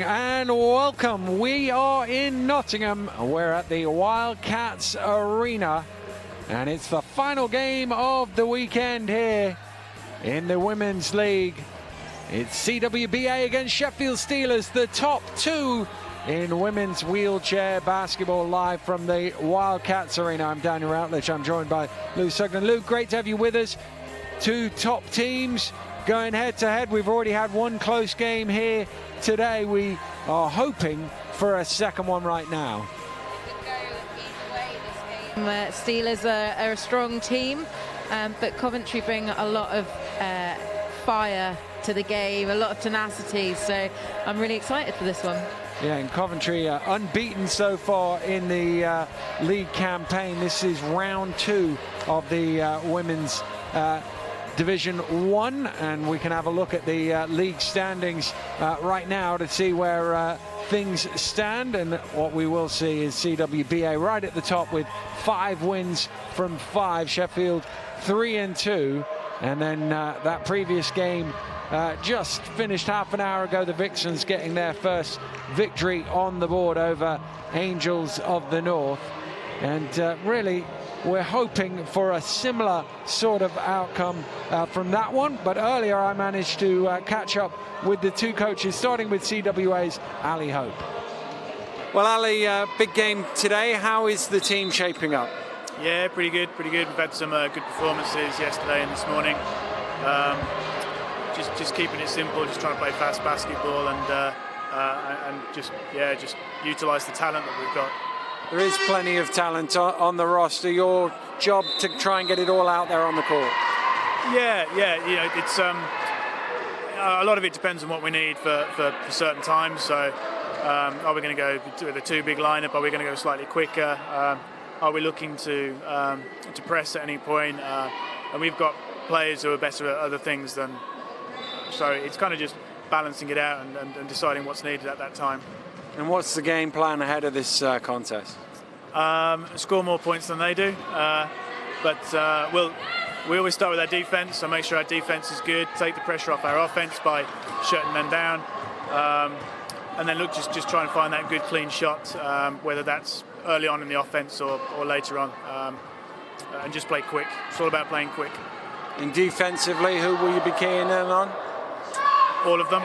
And welcome. We are in Nottingham. We're at the Wildcats Arena, and it's the final game of the weekend here in the Women's League. It's CWBA against Sheffield Steelers, the top two in women's wheelchair basketball, live from the Wildcats Arena. I'm Daniel Routledge. I'm joined by Lou Sugden. Lou, great to have you with us. Two top teams going head to head. We've already had one close game here today. We are hoping for a second one right now. Steelers are a strong team, but Coventry bring a lot of fire to the game, a lot of tenacity, so I'm really excited for this one. Yeah, and Coventry unbeaten so far in the league campaign. This is round two of the women's Division 1, and we can have a look at the league standings right now to see where things stand. And what we will see is CWBA right at the top with 5 wins from 5, Sheffield 3-2, and then that previous game just finished half an hour ago, the Vixens getting their first victory on the board over Angels of the North. And really, we're hoping for a similar sort of outcome from that one. But earlier I managed to catch up with the two coaches, starting with CWA's Ali Hope. Well, Ali, big game today. How is the team shaping up? Yeah, pretty good, pretty good. We've had some good performances yesterday and this morning. Just keeping it simple, just trying to play fast basketball and just utilise the talent that we've got. There is plenty of talent on the roster. Your job to try and get it all out there on the court. Yeah. You know, it's a lot of it depends on what we need for certain times. So, are we going to go with a too big lineup? Are we going to go slightly quicker? Are we looking to press at any point? And we've got players who are better at other things than. So it's kind of just balancing it out and deciding what's needed at that time. And what's the game plan ahead of this contest? Score more points than they do, but we always start with our defence, so make sure our defence is good, take the pressure off our offence by shutting them down, and then look, just try and find that good clean shot, whether that's early on in the offence or later on, and just play quick. It's all about playing quick. And defensively, who will you be keying in on? All of them.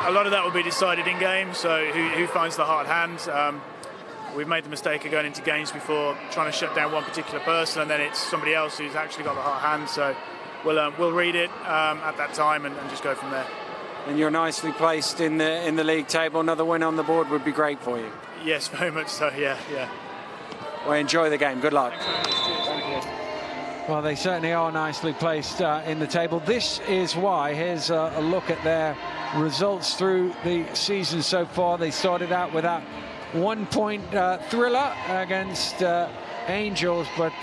A lot of that will be decided in game, so who finds the hard hand. We've made the mistake of going into games before trying to shut down one particular person, and then it's somebody else who's actually got the hard hand, so we'll read it at that time and just go from there. And you're nicely placed in the league table. Another win on the board would be great for you. Yes, very much so, yeah. Well, enjoy the game. Good luck. Thank you. Well, they certainly are nicely placed in the table. This is why. Here's a look at their results through the season so far. They started out with that 1-point thriller against Angels, but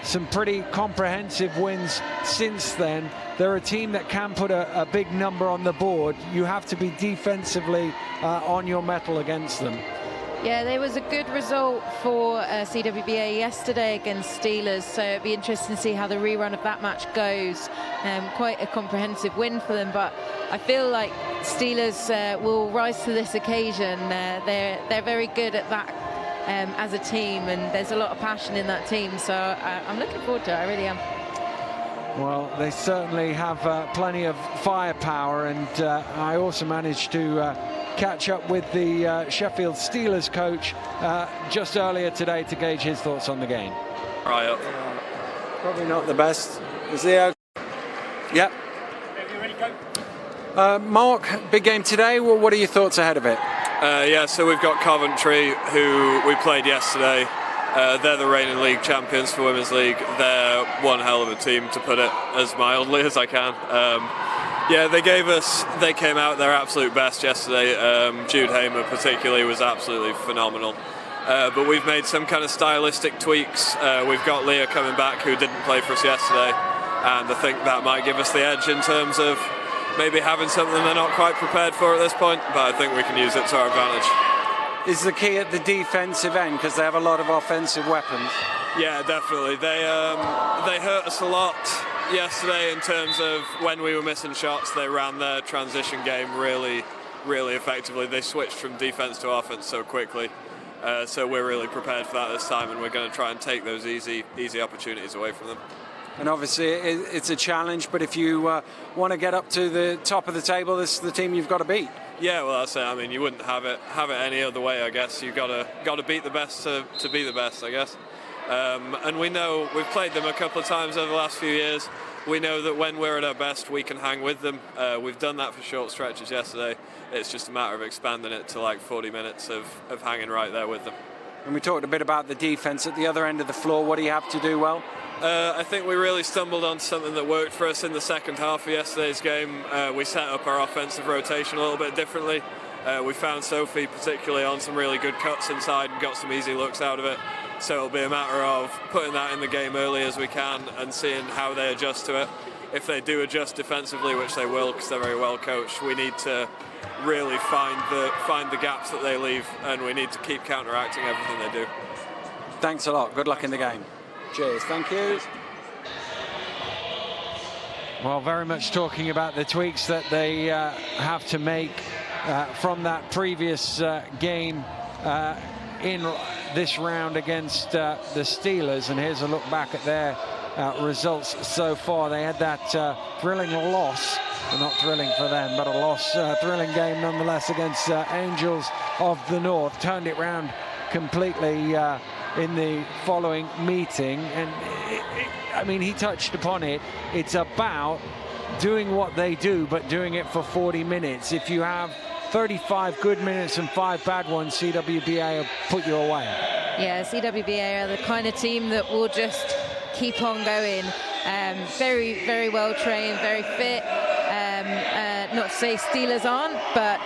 some pretty comprehensive wins since then. They're a team that can put a big number on the board. You have to be defensively on your mettle against them. Yeah, there was a good result for CWBA yesterday against Steelers, so it'd be interesting to see how the rerun of that match goes. Quite a comprehensive win for them, but I feel like Steelers will rise to this occasion. They're very good at that as a team, and there's a lot of passion in that team, so I'm looking forward to it, I really am. Well, they certainly have plenty of firepower, and I also managed to catch up with the Sheffield Steelers coach just earlier today to gauge his thoughts on the game. Right up. Probably not the best. Is he okay? Yep. Mark, big game today. Well, what are your thoughts ahead of it? Yeah, so we've got Coventry, who we played yesterday. They're the reigning league champions for Women's League. They're one hell of a team, to put it as mildly as I can. Yeah, they came out their absolute best yesterday. Jude Hamer particularly was absolutely phenomenal. But we've made some kind of stylistic tweaks. We've got Leah coming back, who didn't play for us yesterday, and I think that might give us the edge in terms of maybe having something they're not quite prepared for at this point, but I think we can use it to our advantage. Is the key at the defensive end, because they have a lot of offensive weapons? Yeah, definitely. They hurt us a lot yesterday in terms of when we were missing shots. They ran their transition game really effectively. They switched from defense to offense so quickly. So we're really prepared for that this time, and we're going to try and take those easy opportunities away from them. And obviously it's a challenge, but if you want to get up to the top of the table, this is the team you've got to beat. Yeah, well, that's it. I mean, you wouldn't have it any other way, I guess. You've got to beat the best to be the best, I guess. And we know we've played them a couple of times over the last few years. We know that when we're at our best, we can hang with them. We've done that for short stretches yesterday. It's just a matter of expanding it to like 40 minutes of hanging right there with them. And we talked a bit about the defense at the other end of the floor. What do you have to do well? I think we really stumbled on something that worked for us in the second half of yesterday's game. We set up our offensive rotation a little bit differently. We found Sophie particularly on some really good cuts inside and got some easy looks out of it. So it'll be a matter of putting that in the game early as we can and seeing how they adjust to it. If they do adjust defensively, which they will because they're very well coached, we need to really find the gaps that they leave, and we need to keep counteracting everything they do. Thanks a lot. Good luck in the game. Cheers. Thank you. Well, very much talking about the tweaks that they have to make from that previous game in this round against the Steelers. And here's a look back at their results so far. They had that thrilling loss, well, not thrilling for them, but a loss, thrilling game nonetheless against Angels of the North. Turned it round completely in the following meeting, and I mean, he touched upon it. It's about doing what they do, but doing it for 40 minutes. If you have 35 good minutes and 5 bad ones, CWBA will put you away. Yeah, CWBA are the kind of team that will just keep on going. Very, very well trained, very fit. Not to say Steelers aren't, but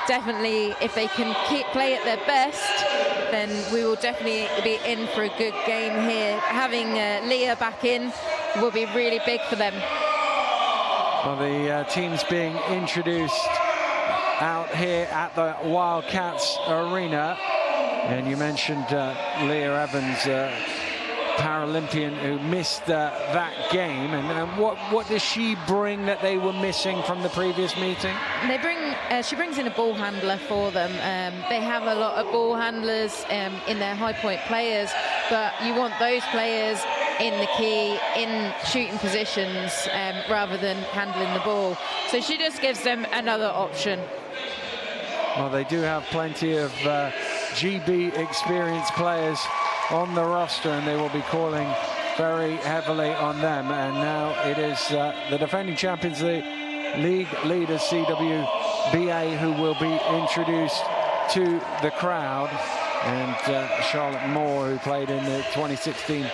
definitely if they can play at their best, then we will definitely be in for a good game here. Having Leah back in will be really big for them. Well, the team's being introduced out here at the Wildcats Arena. And you mentioned Leah Evans, Paralympian who missed that game, and what does she bring that they were missing from the previous meeting? She brings in a ball handler for them. They have a lot of ball handlers in their high point players, but you want those players in the key, in shooting positions, rather than handling the ball. So she just gives them another option. Well, they do have plenty of GB experienced players on the roster, and they will be calling very heavily on them. And now it is the defending champions, the league leaders, CWBA, who will be introduced to the crowd. And Charlotte Moore, who played in the 2016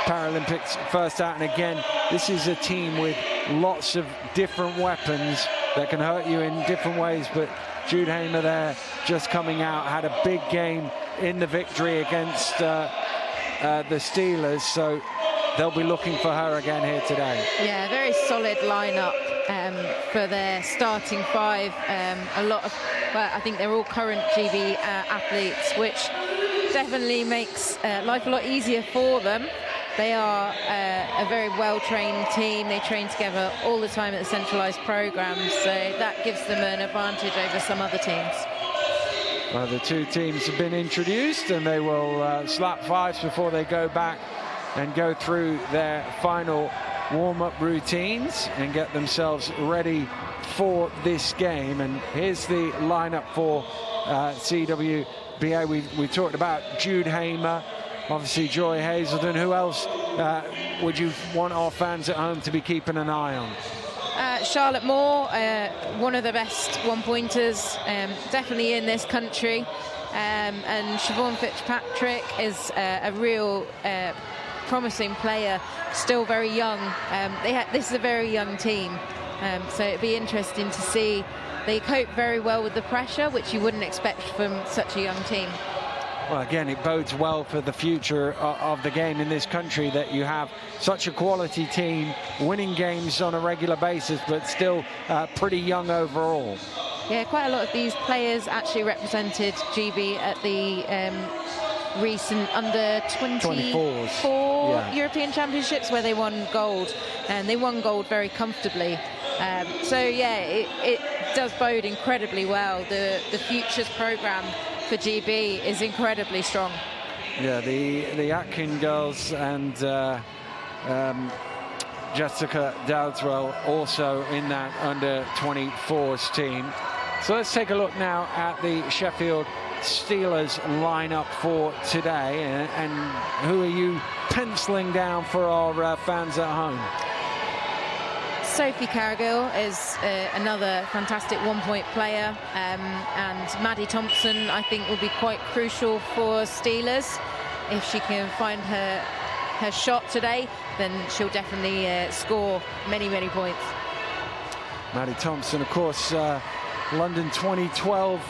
Paralympics, first out. And again, this is a team with lots of different weapons that can hurt you in different ways. But Jude Hamer there, just coming out, had a big game in the victory against the Steelers, so they'll be looking for her again here today. Yeah, very solid lineup for their starting 5. A lot of, well, I think they're all current GB athletes, which definitely makes life a lot easier for them. They are a very well-trained team. They train together all the time at the centralised programmes, so that gives them an advantage over some other teams. Well, the two teams have been introduced, and they will slap 5s before they go back and go through their final warm-up routines and get themselves ready for this game. And here's the lineup for CWBA. We talked about Jude Hamer, obviously Joy Hazelden. Who else would you want our fans at home to be keeping an eye on? Charlotte Moore, one of the best one-pointers, definitely in this country. And Siobhan Fitzpatrick is a real promising player, still very young. This is a very young team, so it'd be interesting to see. They cope very well with the pressure, which you wouldn't expect from such a young team. Well, again, it bodes well for the future of the game in this country that you have such a quality team winning games on a regular basis, but still pretty young overall. Yeah, quite a lot of these players actually represented GB at the recent under 24 European Championships where they won gold, and they won gold very comfortably. So yeah, it does bode incredibly well. The futures program for GB is incredibly strong. Yeah, the Atkin girls and Jessica Dowdeswell also in that under 24s team. So let's take a look now at the Sheffield Steelers lineup for today, and who are you penciling down for our fans at home? Sophie Cargill is another fantastic one-point player, and Maddie Thompson, I think, will be quite crucial for Steelers. If she can find her shot today, then she'll definitely score many points. Maddie Thompson, of course, London 2012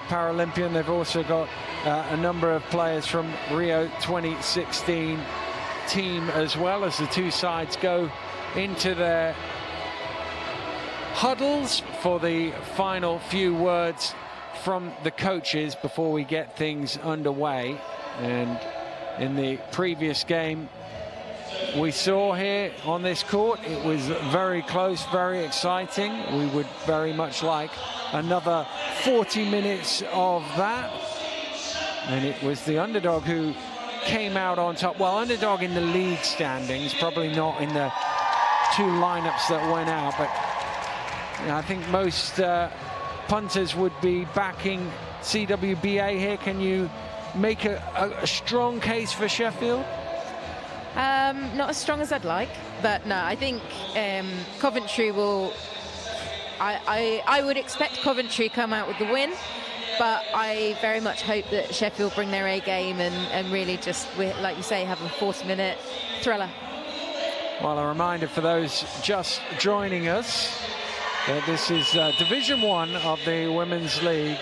Paralympian. They've also got a number of players from Rio 2016 team as well, as the two sides go into their huddles for the final few words from the coaches before we get things underway. And in the previous game we saw here on this court, it was very close, very exciting. We would very much like another 40 minutes of that. And it was the underdog who came out on top. Well, underdog in the league standings, probably not in the two lineups that went out, but I think most punters would be backing CWBA here. Can you make a strong case for Sheffield? Not as strong as I'd like, but no, I think Coventry will... I would expect Coventry come out with the win, but I very much hope that Sheffield bring their A game and really just, like you say, have a 40-minute thriller. Well, a reminder for those just joining us that this is Division 1 of the Women's League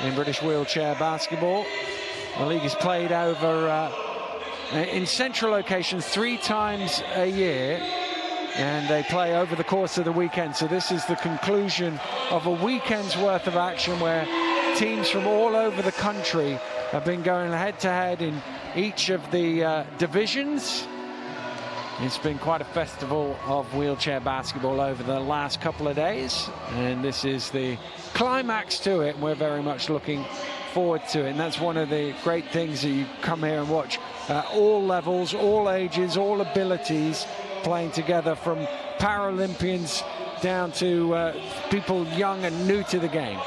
in British wheelchair basketball. The league is played over in central locations 3 times a year, and they play over the course of the weekend. So this is the conclusion of a weekend's worth of action where teams from all over the country have been going head-to-head in each of the divisions. It's been quite a festival of wheelchair basketball over the last couple of days, and this is the climax to it, and we're very much looking forward to it. And that's one of the great things that you come here and watch all levels, all ages, all abilities playing together, from Paralympians down to people young and new to the game.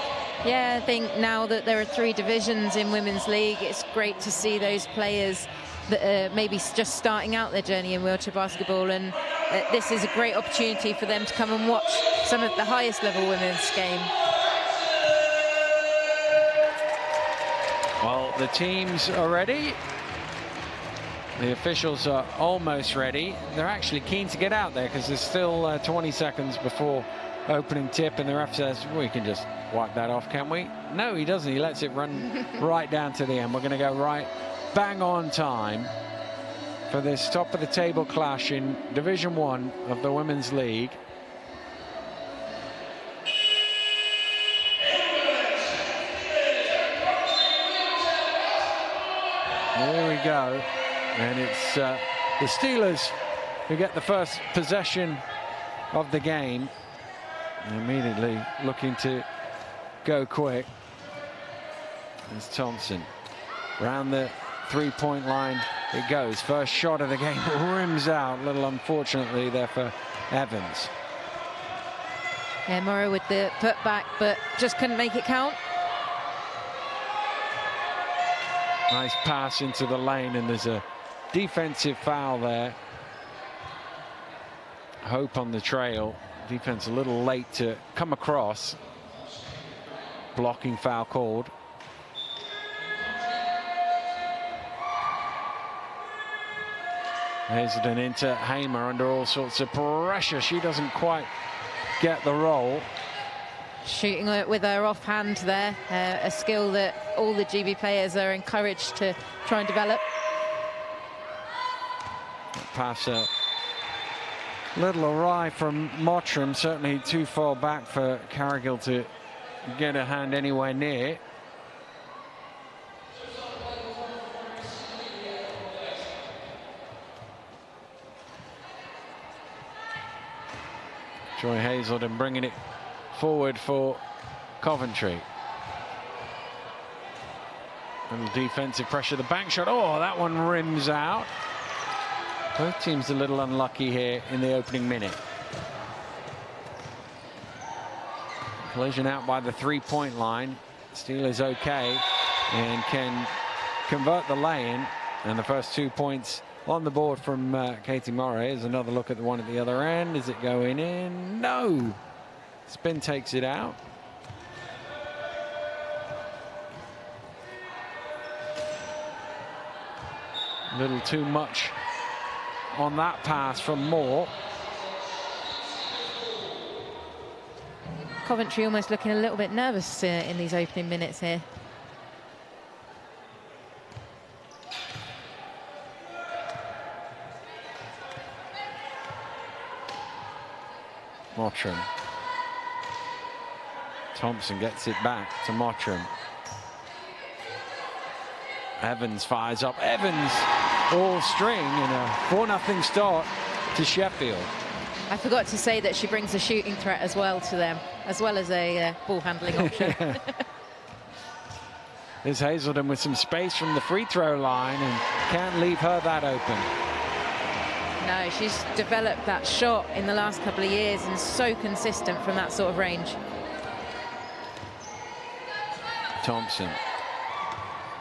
Yeah, I think now that there are 3 divisions in Women's League, it's great to see those players that are maybe just starting out their journey in wheelchair basketball, and this is a great opportunity for them to come and watch some of the highest level women's game. Well, the teams are ready. The officials are almost ready. They're actually keen to get out there because there's still 20 seconds before opening tip, and the ref says, we can just wipe that off, can't we? No, he doesn't. He lets it run right down to the end. We're going to go right bang on time for this top of the table clash in Division 1 of the Women's League. There we go, and it's the Steelers who get the first possession of the game, immediately looking to go quick. There's Thompson round the 3-point line it goes. First shot of the game rims out, a little unfortunately there for Evans. Yeah, Morrow with the putback, but just couldn't make it count. Nice pass into the lane, and there's a defensive foul there. Hope on the trail. Defense a little late to come across. Blocking foul called. Hazelden into Hamer under all sorts of pressure. She doesn't quite get the roll. Shooting it with her offhand there, a skill that all the GB players are encouraged to try and develop. Pass a little awry from Mottram, certainly too far back for Cargill to get a hand anywhere near. Joy Hazelden bringing it forward for Coventry. Little defensive pressure, the bank shot. Oh, that one rims out. Both teams a little unlucky here in the opening minute. Collision out by the 3-point line. Steelers okay and can convert the lay-in, and the first 2 points on the board from Katie Morrow. Here's another look at the one at the other end. Is it going in? No. Spin takes it out. A little too much on that pass from Moore. Coventry almost looking a little bit nervous in these opening minutes here. Mottram. Thompson gets it back to Mottram. Evans fires up. Evans all string in a 4-0 start to Sheffield. I forgot to say that she brings a shooting threat as well to them, as well as a ball handling option. There's Hazelden with some space from the free throw line and can't leave her that open. No, she's developed that shot in the last couple of years and so consistent from that sort of range. Thompson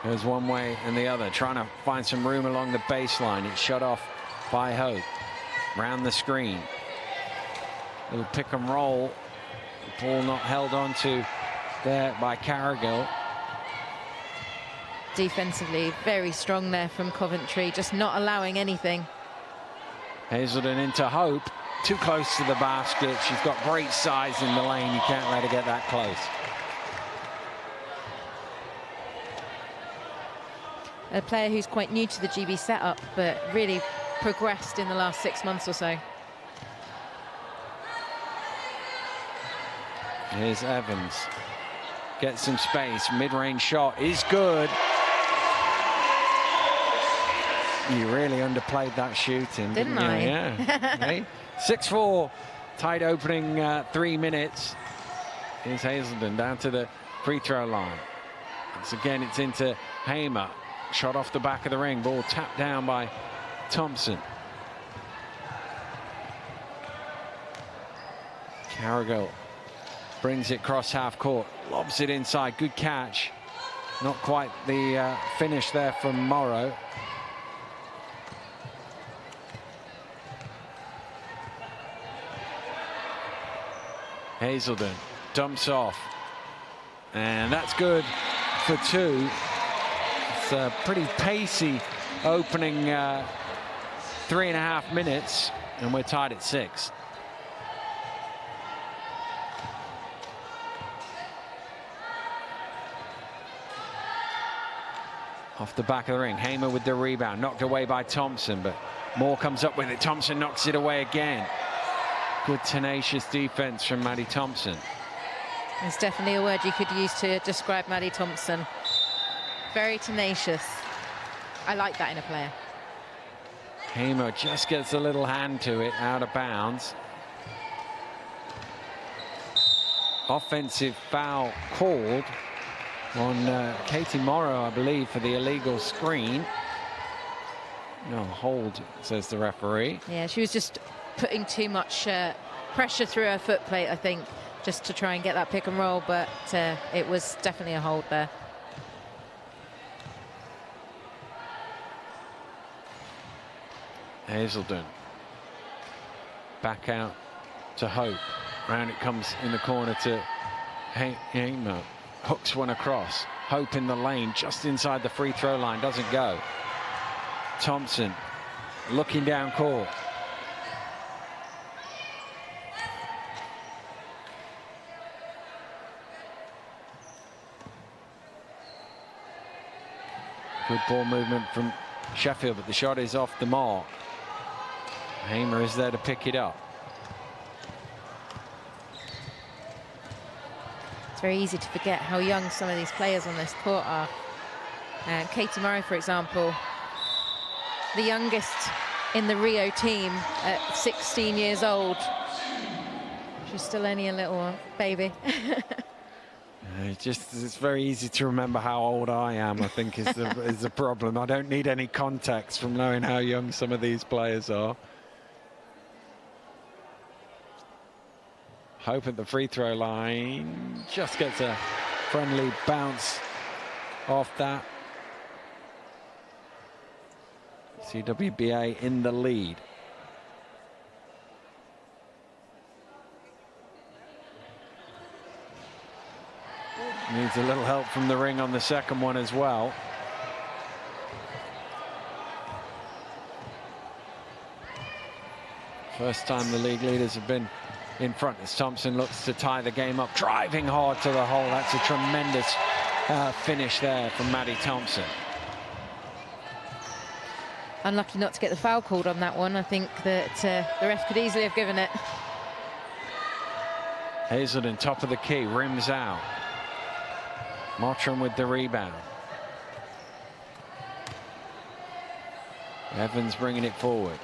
goes one way and the other, trying to find some room along the baseline. It's shut off by Hope. Round the screen. Little pick and roll. The ball not held on to there by Carrigill. Defensively, very strong there from Coventry, just not allowing anything. Hazelden into Hope. Too close to the basket. She's got great size in the lane. You can't let her get that close. A player who's quite new to the GB setup, but really progressed in the last 6 months or so. Here's Evans. Gets some space. Mid-range shot is good. You really underplayed that shooting, didn't you? I? Yeah. Okay. 6-4. Tight opening 3 minutes. Here's Hazelden down to the free throw line. Once again, it's into Hamer. Shot off the back of the ring. Ball tapped down by Thompson. Carrigill brings it cross half court. Lobs it inside. Good catch. Not quite the finish there from Morrow. Hazelden dumps off. And that's good for 2. It's a pretty pacey opening 3.5 minutes, and we're tied at 6. Off the back of the ring, Hamer with the rebound, knocked away by Thompson, but Moore comes up with it. Thompson knocks it away again. Good tenacious defense from Maddie Thompson. It's definitely a word you could use to describe Maddie Thompson. Very tenacious. I like that in a player. Hamer just gets a little hand to it, out of bounds. Offensive foul called on Katie Morrow, I believe, for the illegal screen. No, hold, says the referee. Yeah, she was just putting too much pressure through her foot plate, I think, just to try and get that pick and roll, but it was definitely a hold there. Hazelden back out to Hope. Round it comes in the corner to Hamer. Hooks one across. Hope in the lane, just inside the free throw line, doesn't go. Thompson looking down court. Good ball movement from Sheffield, but the shot is off the mark. Hamer is there to pick it up. It's very easy to forget how young some of these players on this court are. Katie Morrow, for example, the youngest in the Rio team at 16 years old. She's still only a little baby. It's very easy to remember how old I am, I think, is the problem. I don't need any context from knowing how young some of these players are. Hope at the free throw line. Just gets a friendly bounce off that. CWBA in the lead. Needs a little help from the ring on the second one as well. First time the league leaders have been in front as Thompson looks to tie the game up, driving hard to the hole. That's a tremendous finish there from Maddie Thompson. Unlucky not to get the foul called on that one. I think that the ref could easily have given it. Hazelden, top of the key, rims out. Mottram with the rebound. Evans bringing it forward.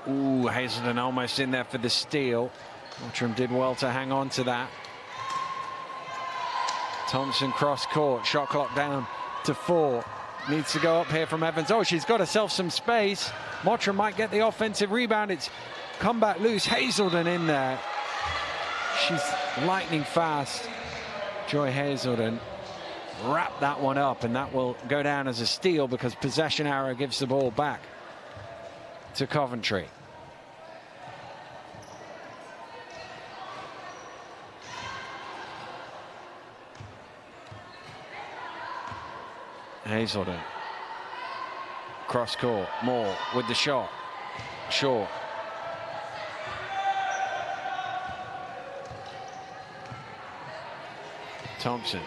Ooh, Hazelden almost in there for the steal. Mottram did well to hang on to that. Thompson cross court, shot clock down to 4. Needs to go up here from Evans. Oh, she's got herself some space. Mottram might get the offensive rebound. It's come back loose. Hazelden in there. She's lightning fast. Joy Hazelden wrapped that one up, and that will go down as a steal because possession arrow gives the ball back to Coventry. Hazelden. Cross court. Moore with the shot. Short. Thompson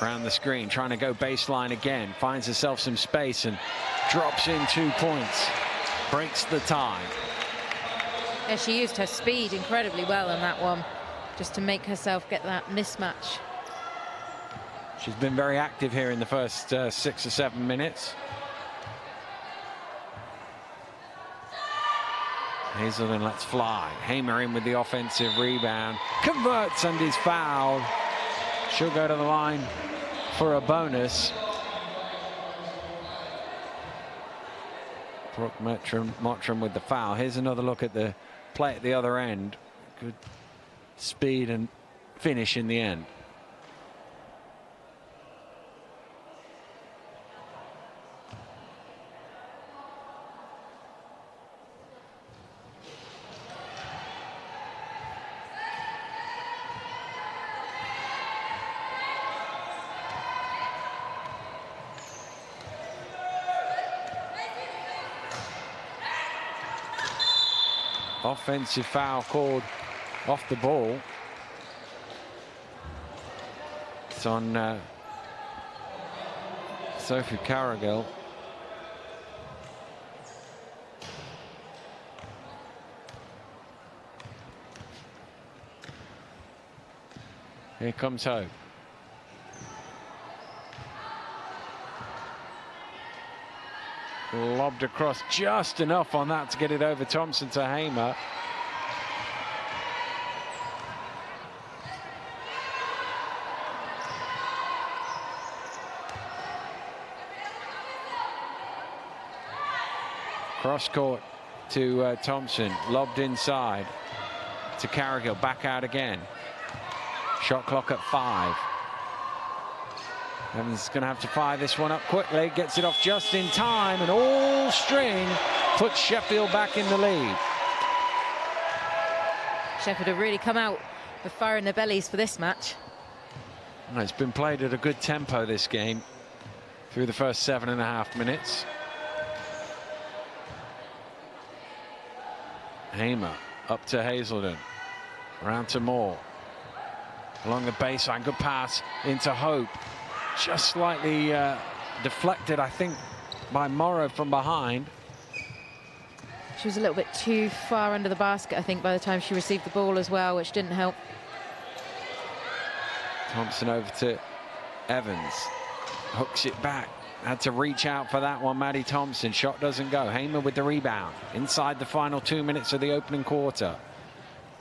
around the screen, trying to go baseline again, finds herself some space and drops in 2 points, breaks the tie. Yeah, she used her speed incredibly well on that one, just to make herself get that mismatch. She's been very active here in the first 6 or 7 minutes. Hazelden lets fly. Hamer in with the offensive rebound, converts and is fouled. She'll go to the line for a bonus. Brooke Mottram with the foul. Here's another look at the play at the other end. Good speed and finish in the end. Offensive foul called off the ball. It's on Sophie Carrigill. Here comes Hope. Lobbed across just enough on that to get it over Thompson to Hamer. Cross court to Thompson, lobbed inside to Carrigill, back out again. Shot clock at 5. Evans is going to have to fire this one up quickly, gets it off just in time, and all string puts Sheffield back in the lead. Sheffield have really come out with fire in their bellies for this match. Well, it's been played at a good tempo, this game, through the first 7.5 minutes. Hamer up to Hazelden, around to Moore. Along the baseline, good pass into Hope. Just slightly deflected, I think, by Morrow from behind. She was a little bit too far under the basket, I think, by the time she received the ball as well, which didn't help. Thompson over to Evans. Hooks it back. had to reach out for that one, Maddie Thompson. Shot doesn't go. Hamer with the rebound. Inside the final 2 minutes of the opening quarter.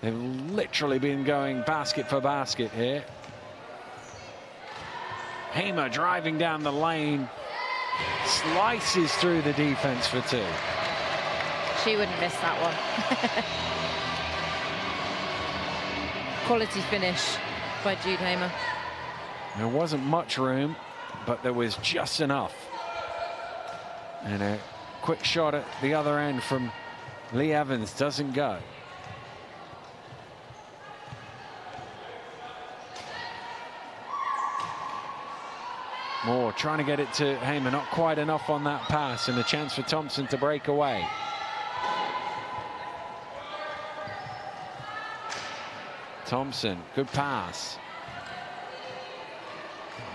They've literally been going basket for basket here. Hamer driving down the lane. Slices through the defense for two. She wouldn't miss that one. Quality finish by Jude Hamer. There wasn't much room, but there was just enough. And a quick shot at the other end from Lee Evans doesn't go. Moore trying to get it to Hamer, not quite enough on that pass, and a chance for Thompson to break away. Thompson, good pass.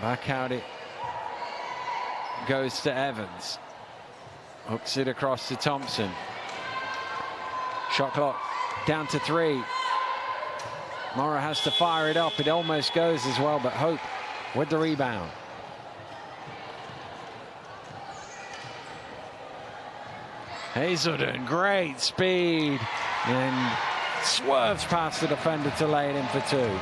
Back out it goes to Evans. Hooks it across to Thompson. Shot clock down to 3. Morrow has to fire it up. It almost goes as well, but Hope with the rebound. Hazelden, great speed, and swerves past the defender to lay it in for two.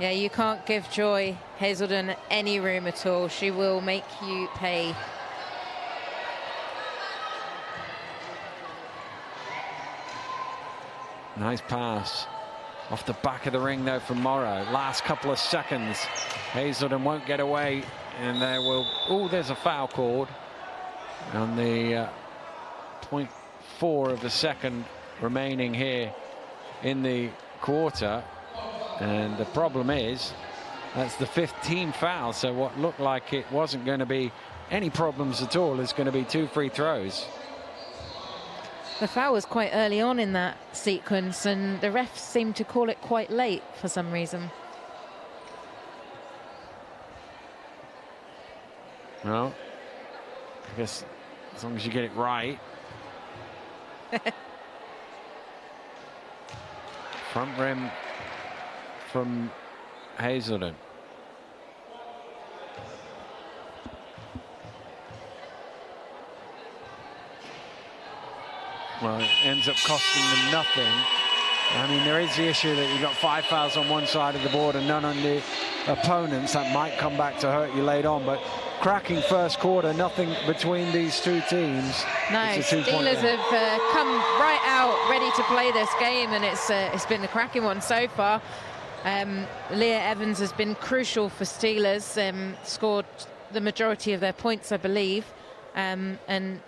Yeah, you can't give Joy Hazelden any room at all. She will make you pay. Nice pass. Off the back of the ring, though, from Morrow. Last couple of seconds. Hazelden won't get away, and there will... Oh, there's a foul called on the 0.4 of a second remaining here in the quarter. And the problem is, that's the 5th team foul, so what looked like it wasn't going to be any problems at all is going to be 2 free throws. The foul was quite early on in that sequence, and the refs seemed to call it quite late for some reason. Well, I guess as long as you get it right. Front rim from Hazelden. Well, it ends up costing them nothing. I mean, there is the issue that you've got 5 fouls on one side of the board and none on the opponents. That might come back to hurt you later on, but cracking first quarter, nothing between these two teams. No, Steelers have come right out ready to play this game, and it's been a cracking one so far. Leah Evans has been crucial for Steelers, scored the majority of their points, I believe. And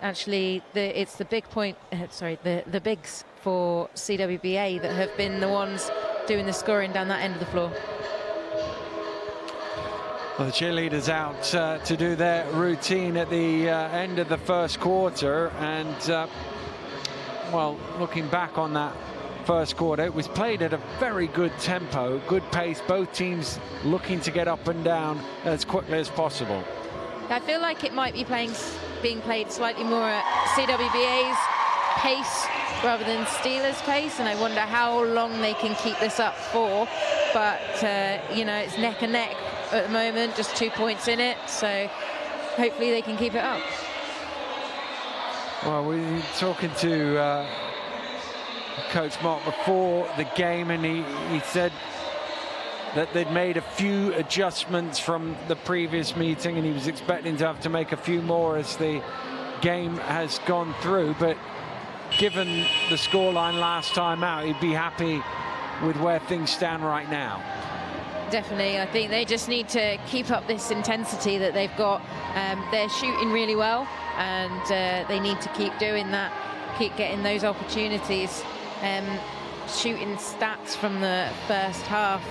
actually, it's the big point. The bigs for CWBA that have been the ones doing the scoring down that end of the floor. Well, the cheerleaders out to do their routine at the end of the first quarter, and well, looking back on that first quarter, it was played at a very good tempo, good pace. Both teams looking to get up and down as quickly as possible. I feel like it might be being played slightly more at CWBA's pace rather than Steelers' pace, and I wonder how long they can keep this up for. But you know, it's neck and neck at the moment, just 2 points in it, so hopefully they can keep it up. Well, we were talking to Coach Mark before the game, and he said that they'd made a few adjustments from the previous meeting, and he was expecting to have to make a few more as the game has gone through. But given the scoreline last time out, he'd be happy with where things stand right now. Definitely, I think they just need to keep up this intensity that they've got. They're shooting really well, and they need to keep doing that, keep getting those opportunities. Shooting stats from the first half,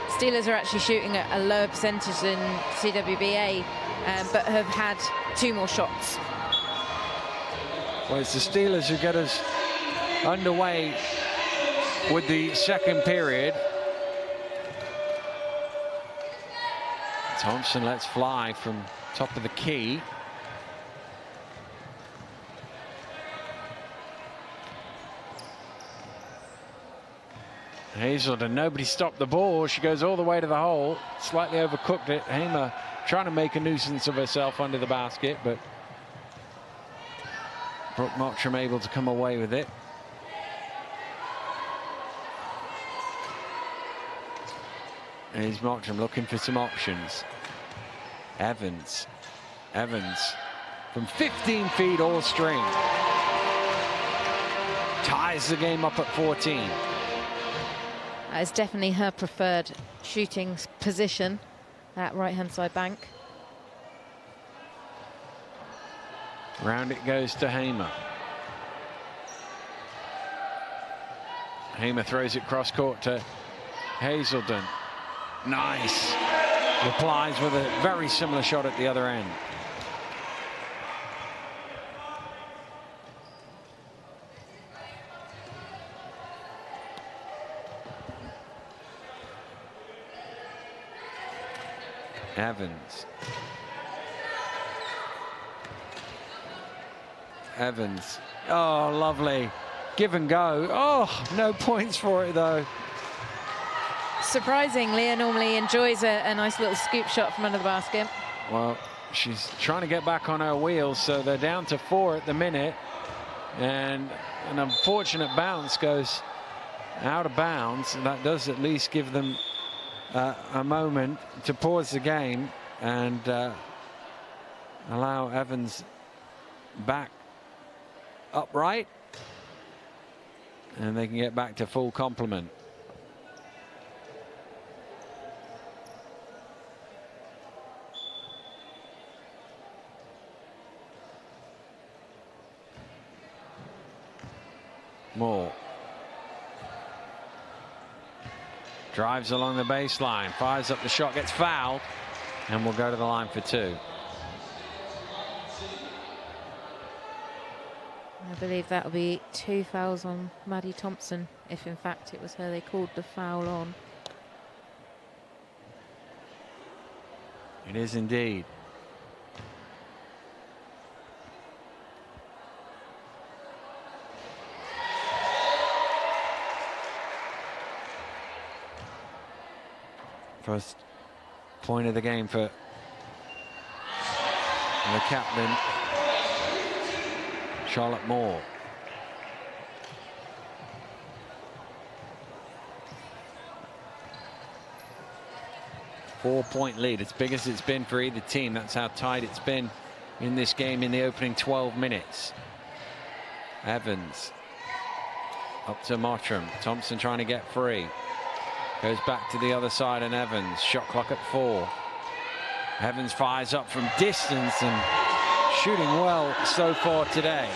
Steelers are actually shooting at a lower percentage than CWBA, but have had 2 more shots. Well, it's the Steelers who get us underway with the second period. Thompson lets fly from top of the key. Hazelden, nobody stopped the ball. She goes all the way to the hole. Slightly overcooked it. Hamer trying to make a nuisance of herself under the basket, but Brooke Mottram able to come away with it. Here's Mottram looking for some options. Evans from 15 feet all string. Ties the game up at 14. That is definitely her preferred shooting position, that right-hand side bank. Round it goes to Hamer. Hamer throws it cross court to Hazelden. Nice. Replies with a very similar shot at the other end. Evans. Oh, lovely. Give and go. Oh, no points for it, though. Surprising, Leah normally enjoys a nice little scoop shot from under the basket. Well, she's trying to get back on her wheels, so they're down to 4 at the minute. And an unfortunate bounce goes out of bounds. And that does at least give them a moment to pause the game and allow Evans back upright. And they can get back to full complement. Moore drives along the baseline, fires up the shot, gets fouled, and will go to the line for 2. I believe that'll be 2 fouls on Maddie Thompson, if in fact it was her they called the foul on. It is indeed. First point of the game for the captain, Charlotte Moore. Four-point lead, as big as it's been for either team. That's how tight it's been in this game in the opening 12 minutes. Evans up to Mottram. Thompson trying to get free. Goes back to the other side, and Evans. Shot clock at 4. Evans fires up from distance and shooting well so far today.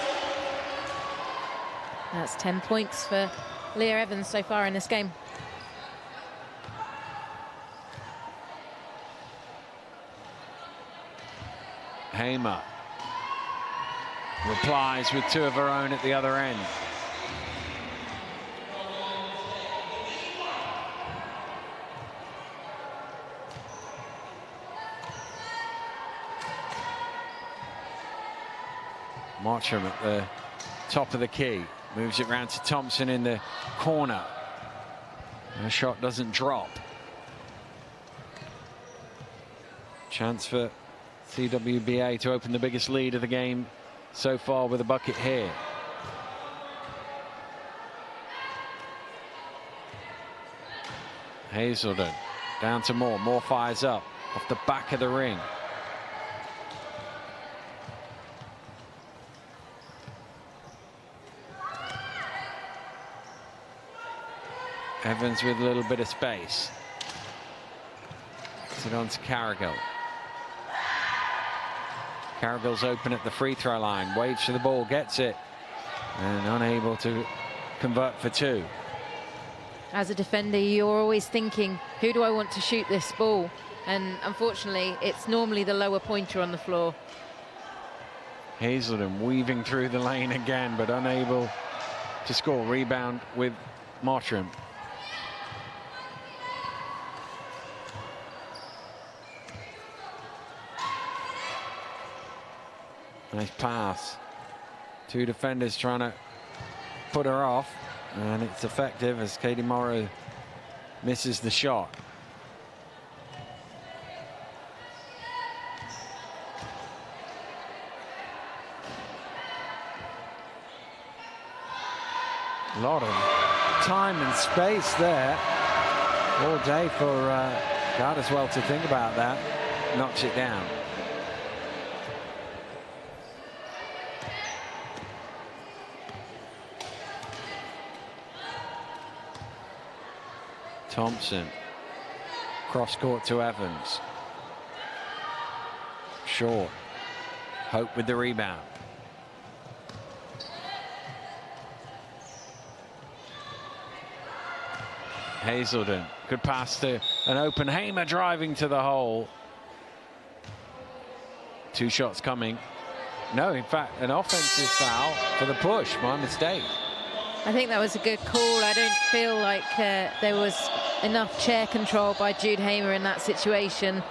That's 10 points for Leah Evans so far in this game. Hamer replies with 2 of her own at the other end. Mottram at the top of the key, moves it round to Thompson in the corner. Her shot doesn't drop. Chance for CWBA to open the biggest lead of the game so far with a bucket here. Hazelden down to Moore. Moore fires up off the back of the ring. Evans with a little bit of space. Gets it on to Carrigal. Carrigal's open at the free throw line. Waits for the ball, gets it, and unable to convert for 2. As a defender, you're always thinking, who do I want to shoot this ball? And unfortunately, it's normally the lower pointer on the floor. Hazelden weaving through the lane again, but unable to score. Rebound with Mottram. Nice pass. 2 defenders trying to put her off. And it's effective as Katie Morrow misses the shot. A lot of time and space there all day for Gardaswell to think about that. Knocks it down. Thompson, cross court to Evans. Short. Hope with the rebound. Hazelden, good pass to an open Hamer driving to the hole. 2 shots coming. No, in fact, an offensive foul for the push. My mistake. I think that was a good call. I don't feel like there was enough chair control by Jude Hamer in that situation.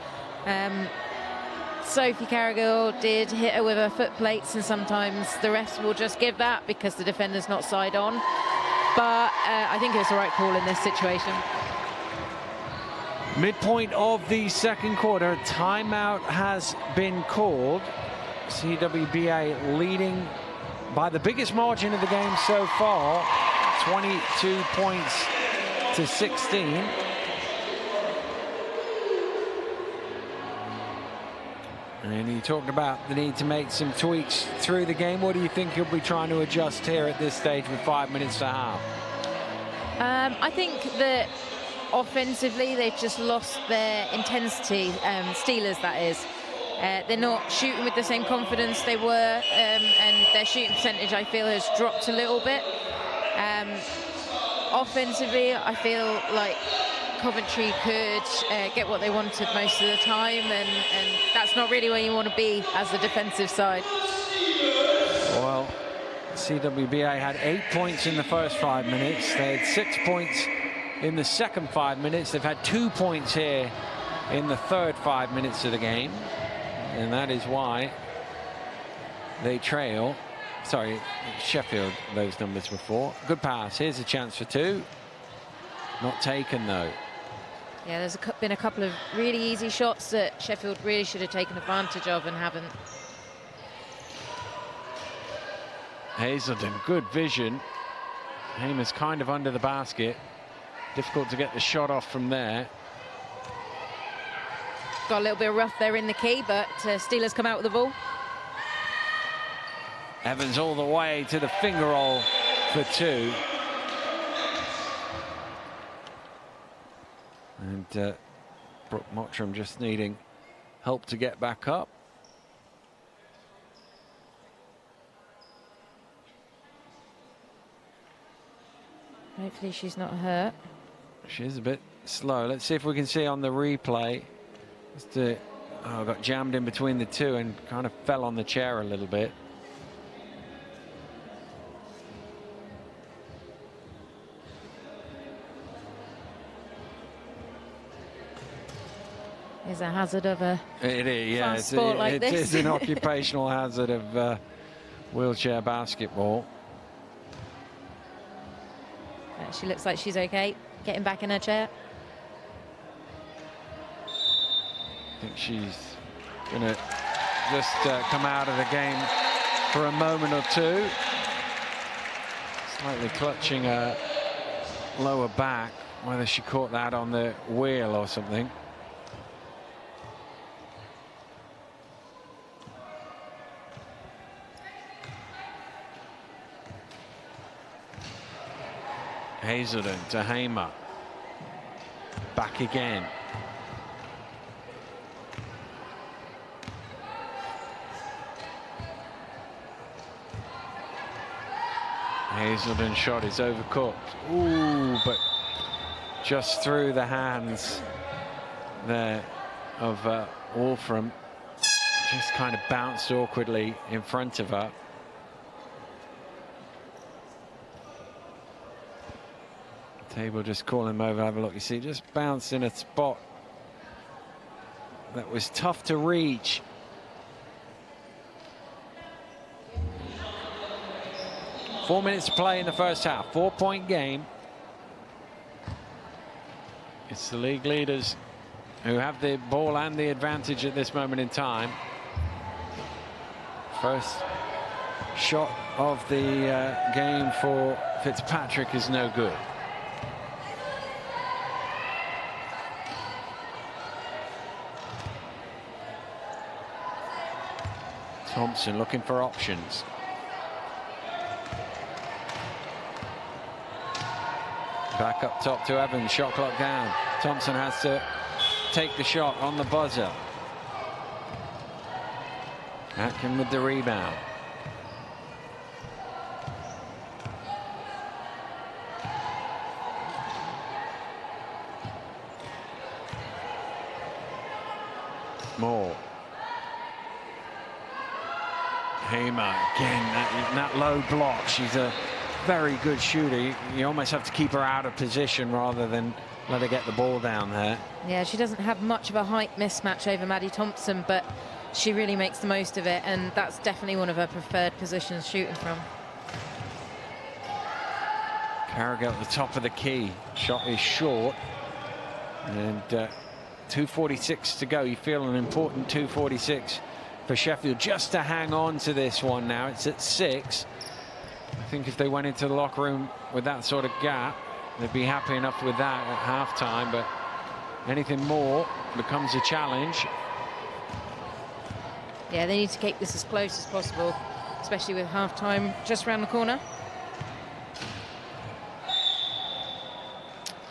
Sophie Carrigal did hit her with her foot plates, and sometimes the refs will just give that because the defender's not side on. But I think it was the right call in this situation. Midpoint of the second quarter, timeout has been called. CWBA leading by the biggest margin of the game so far, 22 points to 16. And you talked about the need to make some tweaks through the game. What do you think you'll be trying to adjust here at this stage with 5 minutes to half? I think that offensively they've just lost their intensity, Steelers that is. They're not shooting with the same confidence they were, and their shooting percentage, I feel, has dropped a little bit. Offensively, I feel like Coventry could get what they wanted most of the time, and that's not really where you want to be as a defensive side. Well, CWBA had 8 points in the first 5 minutes. They had 6 points in the second 5 minutes. They've had 2 points here in the third 5 minutes of the game. And that is why they trail. Sorry, Sheffield, those numbers were 4. Good pass. Here's a chance for 2. Not taken, though. Yeah, there's been a couple of really easy shots that Sheffield really should have taken advantage of and haven't. Hazelden, good vision. Hamer's kind of under the basket. Difficult to get the shot off from there. Got a little bit rough there in the key, but Steelers come out with the ball. Evans all the way to the finger roll for 2. And Brooke Mottram just needing help to get back up. Hopefully she's not hurt. She is a bit slow. Let's see if we can see on the replay. Got jammed in between the 2 and kind of fell on the chair a little bit. Is a hazard of a sport like this. It is an occupational hazard of wheelchair basketball. She looks like she's okay, getting back in her chair. I think she's going to just come out of the game for a moment or 2. Slightly clutching her lower back, whether she caught that on the wheel or something. Hazelden to Hamer. Back again. Hazelden's shot is overcooked. Ooh, but just through the hands there of Wolfram. Just kind of bounced awkwardly in front of her. Table just calling him over, have a look. You see, just bounced in a spot that was tough to reach. 4 minutes to play in the first half. 4-point game. It's the league leaders who have the ball and the advantage at this moment in time. First shot of the game for Fitzpatrick is no good. Thompson looking for options. Back up top to Evans, shot clock down. Thompson has to take the shot on the buzzer. Atkin with the rebound. Moore. Hamer again, that low block. She's a very good shooter. You almost have to keep her out of position rather than let her get the ball down there. Yeah, she doesn't have much of a height mismatch over Maddie Thompson, but she really makes the most of it, and that's definitely one of her preferred positions shooting from. Carragher at the top of the key. Shot is short. And 2:46 to go. You feel an important 2:46 for Sheffield just to hang on to this one now. It's at 6. I think if they went into the locker room with that sort of gap, they'd be happy enough with that at halftime, but anything more becomes a challenge. Yeah, they need to keep this as close as possible, especially with halftime just around the corner.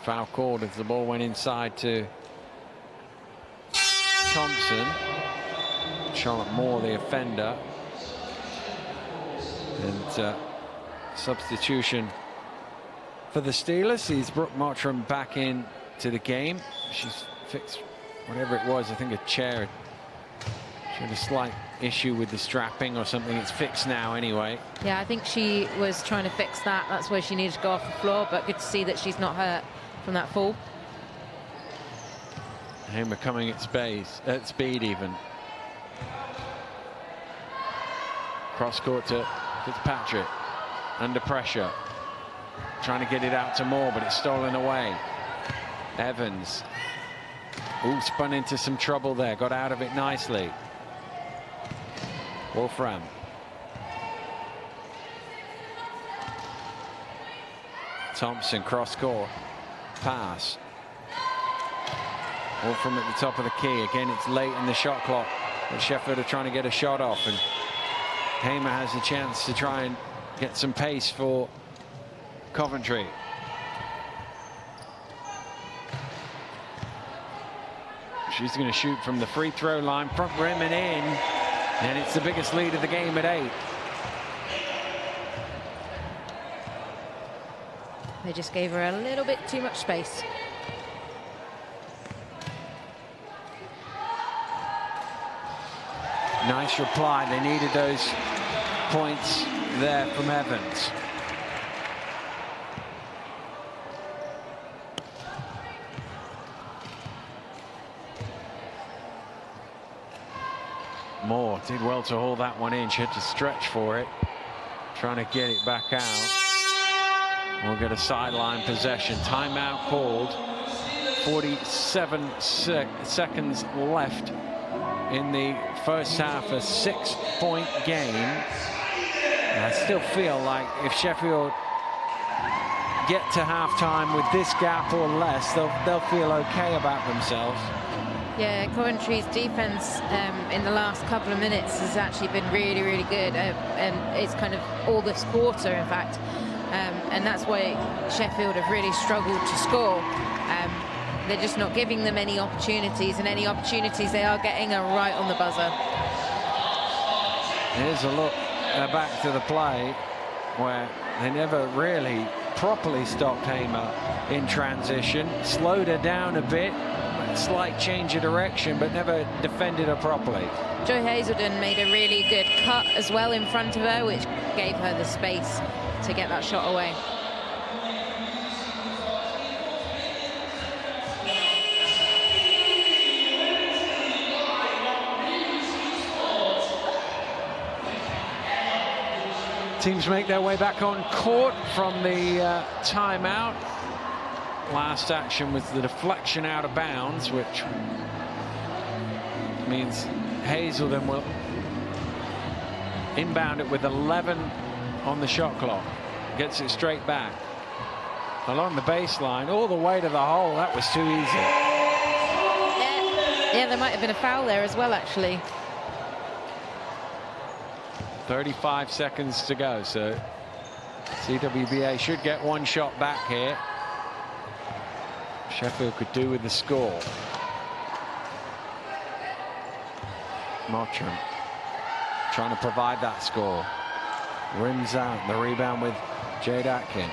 Foul called as the ball went inside to Thompson. Charlotte Moore, the offender. And substitution for the Steelers sees Brooke Mottram back in to the game. She's fixed whatever it was. I think a chair. She had a slight issue with the strapping or something. It's fixed now anyway. Yeah, I think she was trying to fix that. That's where she needed to go off the floor, but good to see that she's not hurt from that fall. Hamer coming at speed even. Cross court to Fitzpatrick. Under pressure. Trying to get it out to Moore, but it's stolen away. Evans. Ooh, spun into some trouble there. Got out of it nicely. Wolfram. Thompson cross court. Pass. Wolfram at the top of the key. Again, it's late in the shot clock. But Sheffield are trying to get a shot off, and Hamer has a chance to try and get some pace for Coventry. She's going to shoot from the free throw line, front rim and in, and it's the biggest lead of the game at 8. They just gave her a little bit too much space. Nice reply. They needed those points there from Evans. Moore did well to hold that one in. She had to stretch for it, trying to get it back out. We'll get a sideline possession. Timeout called. 47 seconds left in the first half. A 6-point game. And I still feel like if Sheffield get to halftime with this gap or less, they'll feel okay about themselves. Yeah, Coventry's defense in the last couple of minutes has actually been really, really good, and it's kind of all this quarter, in fact, and that's why Sheffield have really struggled to score. They're just not giving them any opportunities, and any opportunities they are getting are right on the buzzer. Here's a look back to the play where they never really properly stopped Hamer in transition, slowed her down a bit. Slight change of direction, but never defended her properly. Joy Hazelden made a really good cut as well in front of her, which gave her the space to get that shot away. teams make their way back on court from the timeout. Last action was the deflection out of bounds, which means Hazelden will inbound it with 11 on the shot clock. Gets it straight back along the baseline, all the way to the hole. That was too easy. Yeah, there might have been a foul there as well, actually. 35 seconds to go, so CWBA should get one shot back here. Sheffield could do with the score. Mottram trying to provide that score. Rims out, the rebound with Jade Atkin.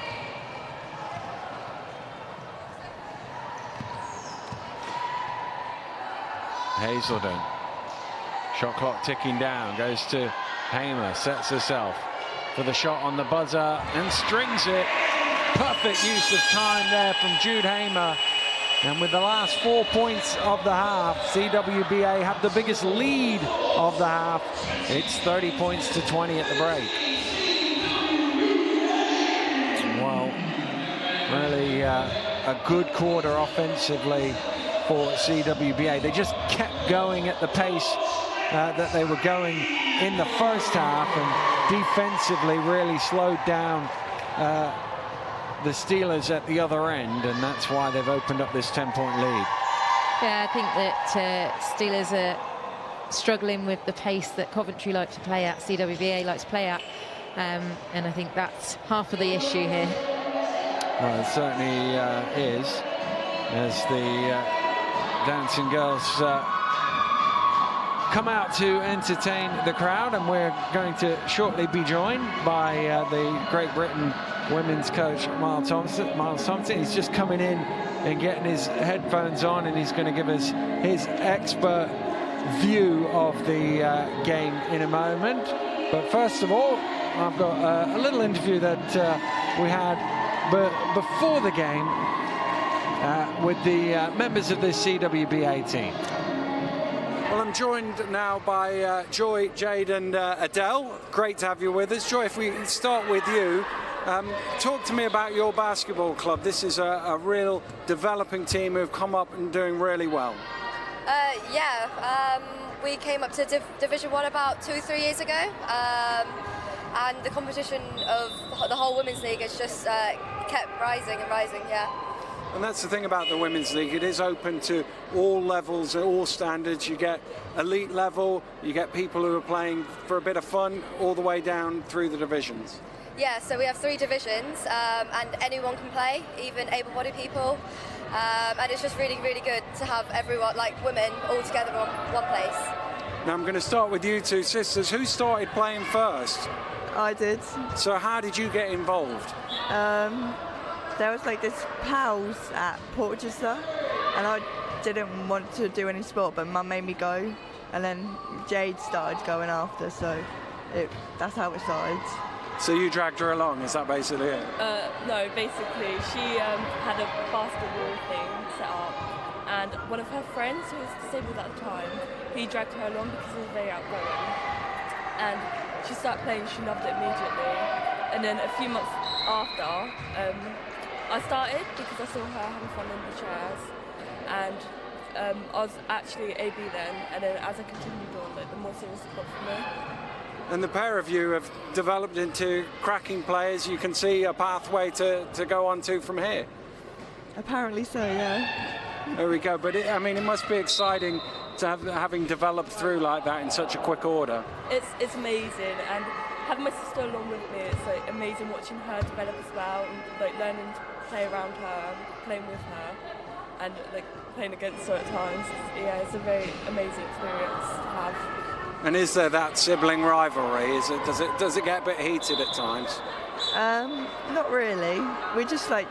Hazelden, shot clock ticking down, goes to Hamer, sets herself for the shot on the buzzer and strings it. Perfect use of time there from Jude Hamer. And with the last 4 points of the half, CWBA have the biggest lead of the half. It's 30 points to 20 at the break. Well, really a good quarter offensively for CWBA. They just kept going at the pace that they were going in the first half, and defensively really slowed down the Steelers at the other end, and that's why they've opened up this 10-point lead. Yeah, I think that Steelers are struggling with the pace that Coventry like to play at, CWBA likes to play at, and I think that's half of the issue here. Well, it certainly is, as the dancing girls come out to entertain the crowd, and we're going to shortly be joined by the Great Britain women's coach Miles Thompson. He's just coming in and getting his headphones on, and he's going to give us his expert view of the game in a moment. But first of all, I've got a little interview that we had before the game with the members of this CWBA team. Well, I'm joined now by Joy, Jade and Adele. Great to have you with us. Joy, if we start with you, talk to me about your basketball club. This is a real developing team who've come up and doing really well. We came up to Division 1 about 2-3 years ago, and the competition of the whole Women's League has just kept rising and rising, yeah. And that's the thing about the Women's League. It is open to all levels, all standards. You get elite level, you get people who are playing for a bit of fun, all the way down through the divisions. Yeah, so we have 3 divisions, and anyone can play, even able-bodied people. And it's just really, really good to have everyone, like women, all together on one place. Now I'm going to start with you two sisters. Who started playing first? I did. So how did you get involved? There was like this pals at Portchester, and I didn't want to do any sport, but Mum made me go, and then Jade started going after, so that's how it started. So you dragged her along, is that basically it? No, basically she had a basketball thing set up, and one of her friends who was disabled at the time, he dragged her along because he was very outgoing, and she started playing, she loved it immediately, and then a few months after, I started because I saw her having fun in the chairs, and I was actually AB then, and then as I continued on, the more serious it got for me. And the pair of you have developed into cracking players. You can see a pathway to go on to from here. Apparently so, yeah. There we go. But I mean, it must be exciting to having developed through like that in such a quick order. It's amazing, and having my sister along with me, it's like amazing watching her develop as well, and like learning to play around her, playing with her, and like playing against her at times. Yeah, it's a very amazing experience to have. And is there that sibling rivalry? Does it get a bit heated at times? Not really. We just like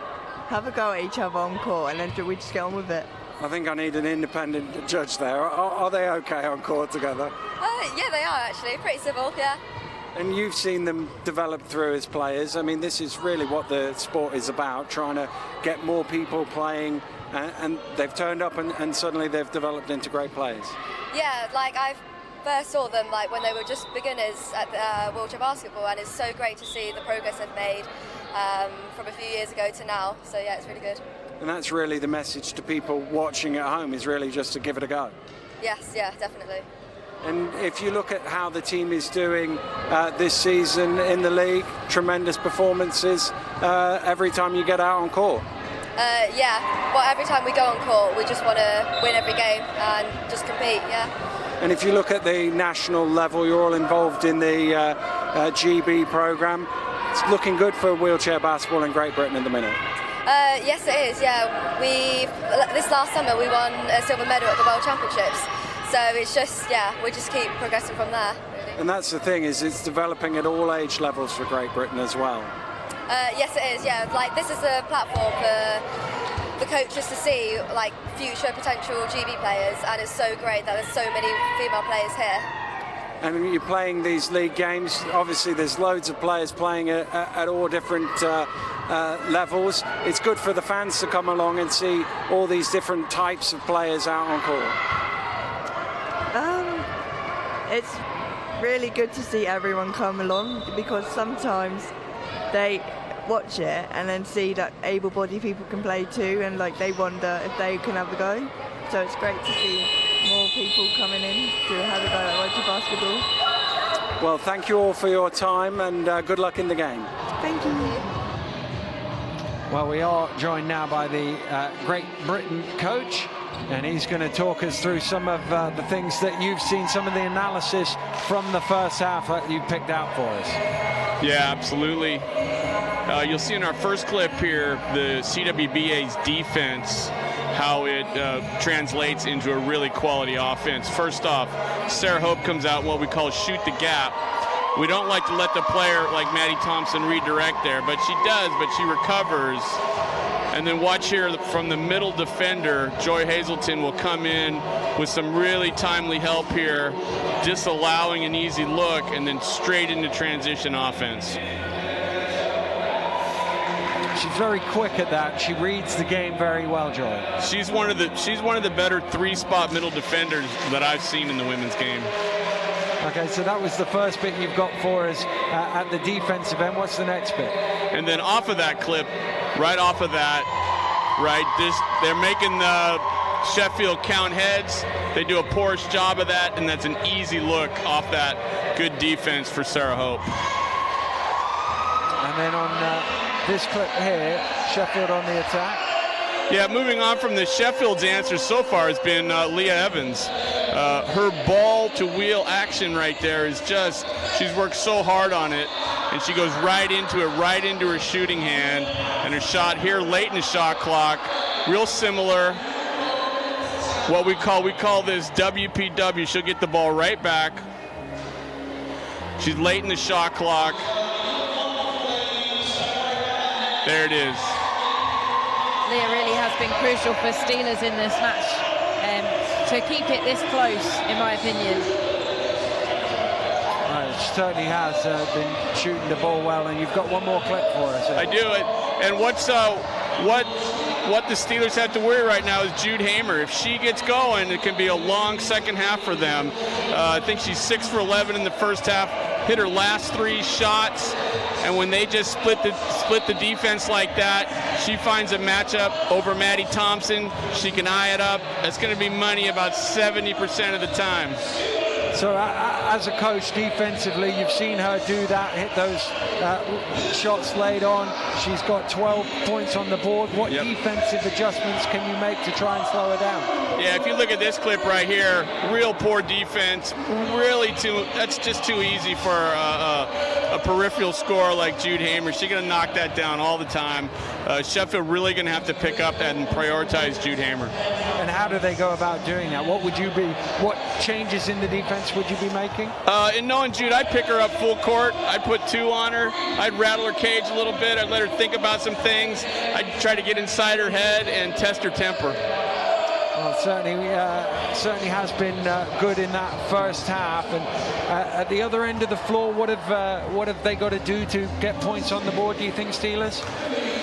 have a go at each other on court, and then we just get on with it. I think I need an independent judge there. Are they okay on court together? Yeah, they are actually, pretty civil, yeah. And you've seen them develop through as players. I mean, this is really what the sport is about, trying to get more people playing, and they've turned up and suddenly they've developed into great players. Yeah, like I've first saw them like when they were just beginners at wheelchair basketball, and it's so great to see the progress they've made from a few years ago to now. So yeah, it's really good. And that's really the message to people watching at home, is really just to give it a go. Yes, yeah, definitely. And if you look at how the team is doing this season in the league, tremendous performances every time you get out on court. Yeah, well, every time we go on court, we just want to win every game and just compete, yeah. And if you look at the national level, you're all involved in the GB program. It's looking good for wheelchair basketball in Great Britain at the minute. Yes, it is, yeah. This last summer we won a silver medal at the World Championships. So it's just, yeah, we just keep progressing from there, really. And that's the thing, is it's developing at all age levels for Great Britain as well. Yes, it is, yeah. Like, this is a platform for the coaches to see, like, future potential GB players, and it's so great that there's so many female players here. And you're playing these league games, obviously there's loads of players playing at all different levels. It's good for the fans to come along and see all these different types of players out on court. It's really good to see everyone come along, because sometimes they watch it and then see that able-bodied people can play too, and like they wonder if they can have a go. So it's great to see more people coming in to have a go at wheelchair basketball. Well, thank you all for your time, and good luck in the game. Thank you. Well, we are joined now by the Great Britain coach, and he's going to talk us through some of the things that you've seen, some of the analysis from the first half that you picked out for us. Yeah, absolutely. You'll see in our first clip here the CWBA's defense, how it translates into a really quality offense. First off, Sarah Hope comes out in what we call shoot the gap. We don't like to let the player like Maddie Thompson redirect there, but she does, but she recovers. And then watch here from the middle defender, Joy Hazelton will come in with some really timely help here, disallowing an easy look, and then straight into transition offense. She's very quick at that. She reads the game very well, Joy. She's one of the better three-spot middle defenders that I've seen in the women's game. Okay, so that was the first bit you've got for us at the defensive end. What's the next bit? And then off of that clip, right off of that, right, they're making the Sheffield count heads. They do a porous job of that, and that's an easy look off that. Good defense for Sarah Hope. And then on this clip here, Sheffield on the attack. Yeah, moving on from the Sheffield's answer so far has been Leah Evans. Her ball to wheel action right there is just, she's worked so hard on it, and she goes right into it, right into her shooting hand. And her shot here late in the shot clock, real similar. What we call this WPW. She'll get the ball right back. She's late in the shot clock. There it is. Leah really has been crucial for Steelers in this match to keep it this close, in my opinion. She certainly has been shooting the ball well, and you've got one more clip for us. I do it. And what the Steelers have to worry right now is Jude Hamer. If she gets going, it can be a long second half for them. I think she's 6 for 11 in the first half. Hit her last 3 shots, and when they just split the defense like that, she finds a matchup over Maddie Thompson. She can eye it up. That's going to be money about 70% of the time. So as a coach defensively, you've seen her do that, hit those shots laid on. She's got 12 points on the board. What defensive adjustments can you make to try and slow her down? Yeah, if you look at this clip right here, real poor defense. That's just too easy for a peripheral scorer like Jude Hamer. She's going to knock that down all the time. Sheffield really going to have to pick up that and prioritize Jude Hamer. And how do they go about doing that? What changes in the defense would you be making? In knowing Jude, I'd pick her up full court. I'd put 2 on her. I'd rattle her cage a little bit. I'd let her think about some things. I'd try to get inside her head and test her temper. Well, certainly has been good in that first half. And at the other end of the floor, what have they got to do to get points on the board, do you think, Steelers?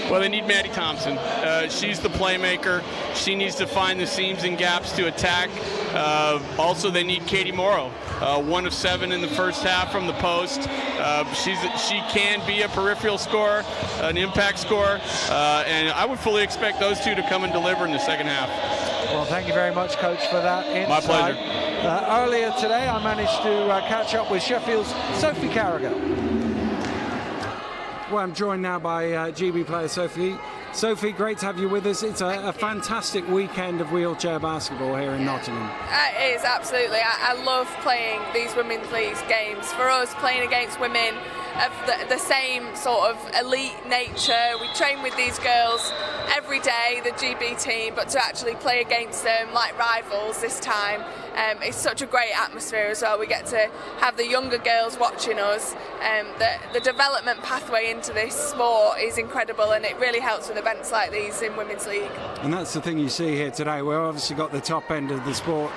Well, they need Maddie Thompson. She's the playmaker. She needs to find the seams and gaps to attack. Also, they need Katie Morrow. 1 of 7 in the first half from the post. She can be a peripheral scorer, an impact scorer, and I would fully expect those two to come and deliver in the second half. Well, thank you very much, Coach, for that insight. My pleasure. Earlier today, I managed to catch up with Sheffield's Sophie Carragher. Well, I'm joined now by GB player Sophie. Sophie, great to have you with us. It's a fantastic weekend of wheelchair basketball here in Nottingham. It is, absolutely. I love playing these Women's League games. For us, playing against women of the same sort of elite nature. We train with these girls every day, the GB team, but to actually play against them like rivals this time, it's such a great atmosphere as well. We get to have the younger girls watching us. The development pathway into this sport is incredible, and it really helps with events like these in Women's League. And that's the thing you see here today. We've obviously got the top end of the sport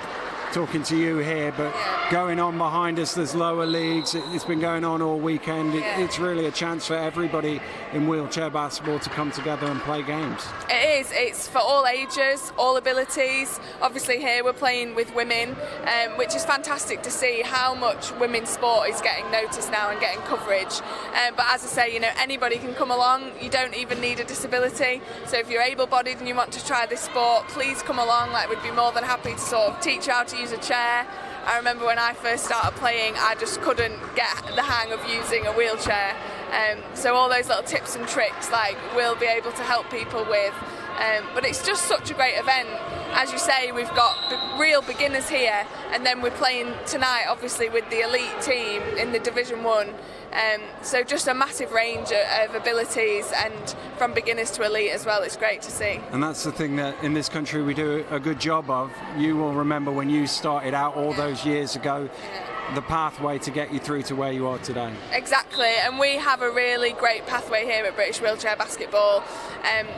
talking to you here, but going on behind us, there's lower leagues. It's been going on all weekend. It's really a chance for everybody in wheelchair basketball to come together and play games. It is. It's for all ages, all abilities. Obviously here we're playing with women, which is fantastic to see how much women's sport is getting noticed now and getting coverage. But as I say, you know, anybody can come along. You don't even need a disability. So if you're able-bodied and you want to try this sport, please come along. Like, we'd be more than happy to sort of teach you how to use a chair. I remember when I first started playing, I just couldn't get the hang of using a wheelchair. So all those little tips and tricks, like, we'll be able to help people with. But it's just such a great event. As you say, we've got real beginners here, and then we're playing tonight, obviously, with the elite team in the Division 1. So just a massive range of abilities, and from beginners to elite as well. It's great to see. And that's the thing that in this country we do a good job of. You will remember when you started out all those years ago, the pathway to get you through to where you are today. Exactly, and we have a really great pathway here at British Wheelchair Basketball.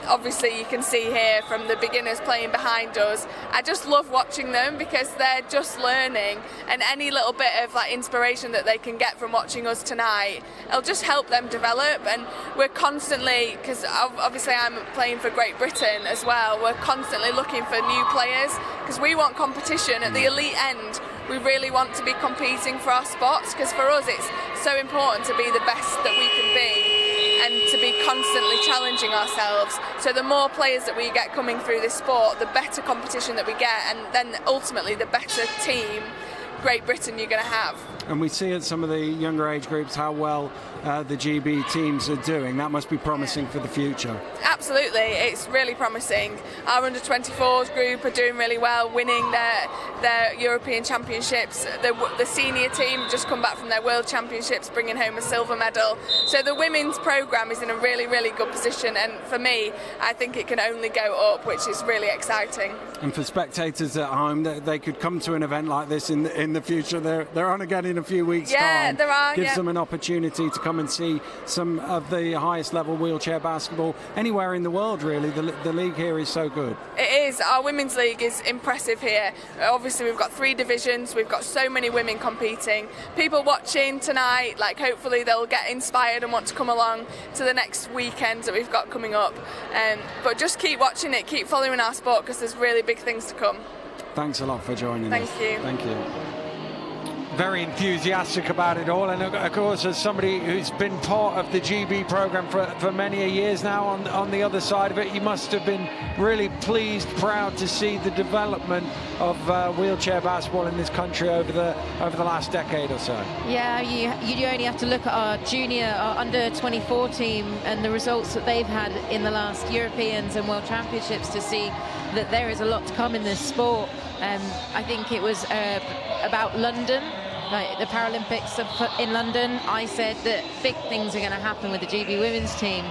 Obviously you can see here from the beginners playing behind us. I just love watching them because they're just learning, and any little bit of like inspiration that they can get from watching us tonight, it'll just help them develop. And we're constantly, because obviously I'm playing for Great Britain as well, we're constantly looking for new players because we want competition at the elite end. We really want to be competing for our spots, because for us it's so important to be the best that we can be and to be constantly challenging ourselves. So the more players that we get coming through this sport, the better competition that we get, and then ultimately the better team Great Britain you're going to have. And we see at some of the younger age groups how well the GB teams are doing. That must be promising for the future. Absolutely, it's really promising. Our under-24s group are doing really well, winning their European Championships. The senior team just come back from their World Championships, bringing home a silver medal. So the women's programme is in a really, really good position, and for me, I think it can only go up, which is really exciting. And for spectators at home, they could come to an event like this in the future. They're on again in a few weeks' time. Yeah, there are. Gives them an opportunity to come and see some of the highest level wheelchair basketball anywhere in the world, really. The league here is so good. It is. Our women's league is impressive here. Obviously we've got 3 divisions, we've got so many women competing. People watching tonight, like, hopefully they'll get inspired and want to come along to the next weekends that we've got coming up. But just keep watching it, keep following our sport, because there's really big things to come. Thanks a lot for joining us. Thank you. Thank you. Very enthusiastic about it all, and of course, as somebody who's been part of the GB program for many years now, on the other side of it, you must have been really pleased, proud to see the development of wheelchair basketball in this country over the last decade or so. Yeah, you only have to look at our under-24 team and the results that they've had in the last Europeans and World Championships to see that there is a lot to come in this sport. I think it was about London, like the Paralympics in London. I said that big things are going to happen with the GB women's team,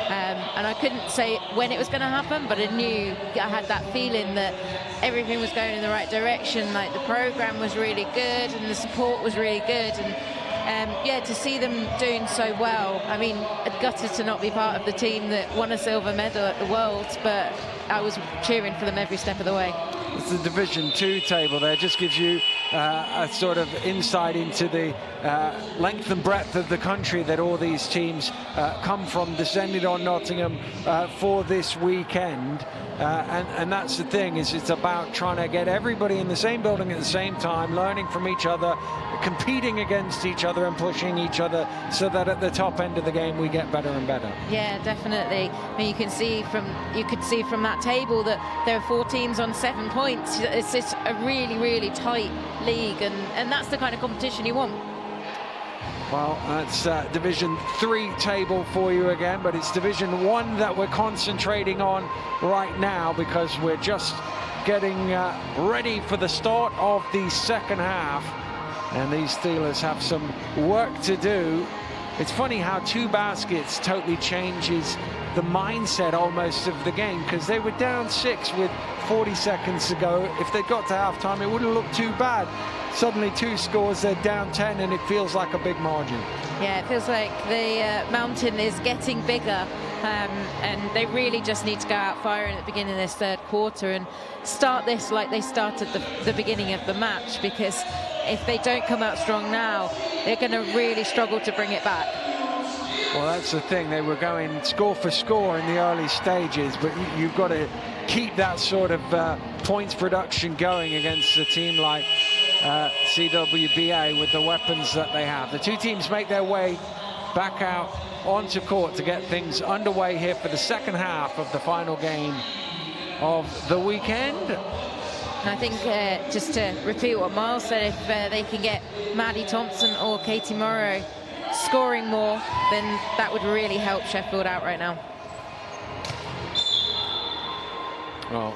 and I couldn't say when it was going to happen, but I had that feeling that everything was going in the right direction. Like, the program was really good and the support was really good, and yeah, to see them doing so well. I mean, gutted to not be part of the team that won a silver medal at the Worlds, but I was cheering for them every step of the way. It's the Division 2 table there. Just gives you a sort of insight into the length and breadth of the country that all these teams come from, descended on Nottingham for this weekend. And that's the thing, is it's about trying to get everybody in the same building at the same time, learning from each other, competing against each other and pushing each other, so that at the top end of the game we get better and better. Yeah, definitely. I mean, you could see from that table that there are 4 teams on 7 points. It's just a really, really tight league, and that's the kind of competition you want. Well, that's Division 3 table for you again, but it's Division 1 that we're concentrating on right now, because we're just getting ready for the start of the second half, and these Steelers have some work to do. It's funny how 2 baskets totally changes the mindset almost of the game, because they were down 6 with 40 seconds to go. If they got to halftime, it wouldn't look too bad. Suddenly 2 scores, they're down 10, and it feels like a big margin. Yeah, it feels like the mountain is getting bigger, and they really just need to go out firing at the beginning of this third quarter and start this like they started the beginning of the match, because if they don't come out strong now, they're going to really struggle to bring it back. Well, that's the thing. They were going score for score in the early stages, but you've got to keep that sort of points production going against a team like CWBA with the weapons that they have. The 2 teams make their way back out onto court to get things underway here for the second half of the final game of the weekend. And I think just to repeat what Miles said, if they can get Maddie Thompson or Katie Morrow scoring more, then that would really help Sheffield out right now. Well,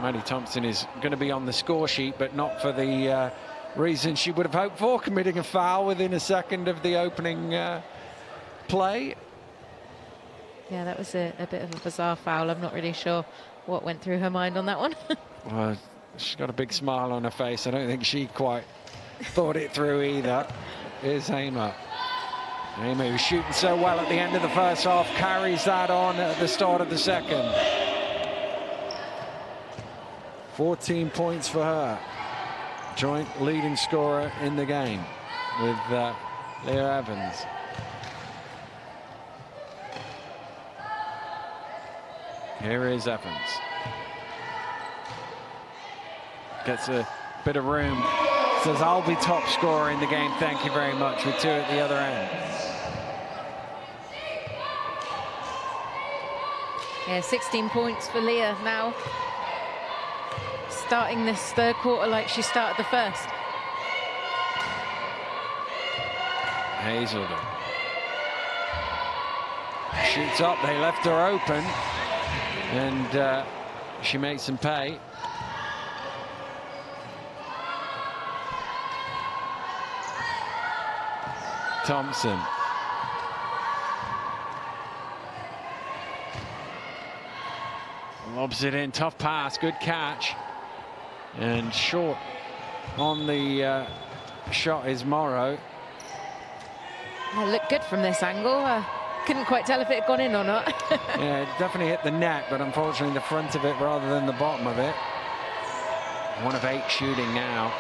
Maddie Thompson is going to be on the score sheet, but not for the reason she would have hoped for, committing a foul within a second of the opening play. Yeah, that was a bit of a bizarre foul. I'm not really sure what went through her mind on that one. Well, she's got a big smile on her face. I don't think she quite thought it through either. Here's Hamer. Hamer, who's shooting so well at the end of the first half, carries that on at the start of the second. 14 points for her. Joint leading scorer in the game with Leah Evans. Here is Evans. Gets a bit of room. Says, I'll be top scorer in the game, thank you very much, with 2 at the other end. Yeah, 16 points for Leah now. Starting this third quarter like she started the first. Hazelden shoots up, they left her open, and she makes them pay. Thompson. Lobs it in, tough pass, good catch. And short on the shot is Morrow. It looked good from this angle. Couldn't quite tell if it had gone in or not. Yeah, it definitely hit the net, but unfortunately the front of it rather than the bottom of it. 1 of 8 shooting now.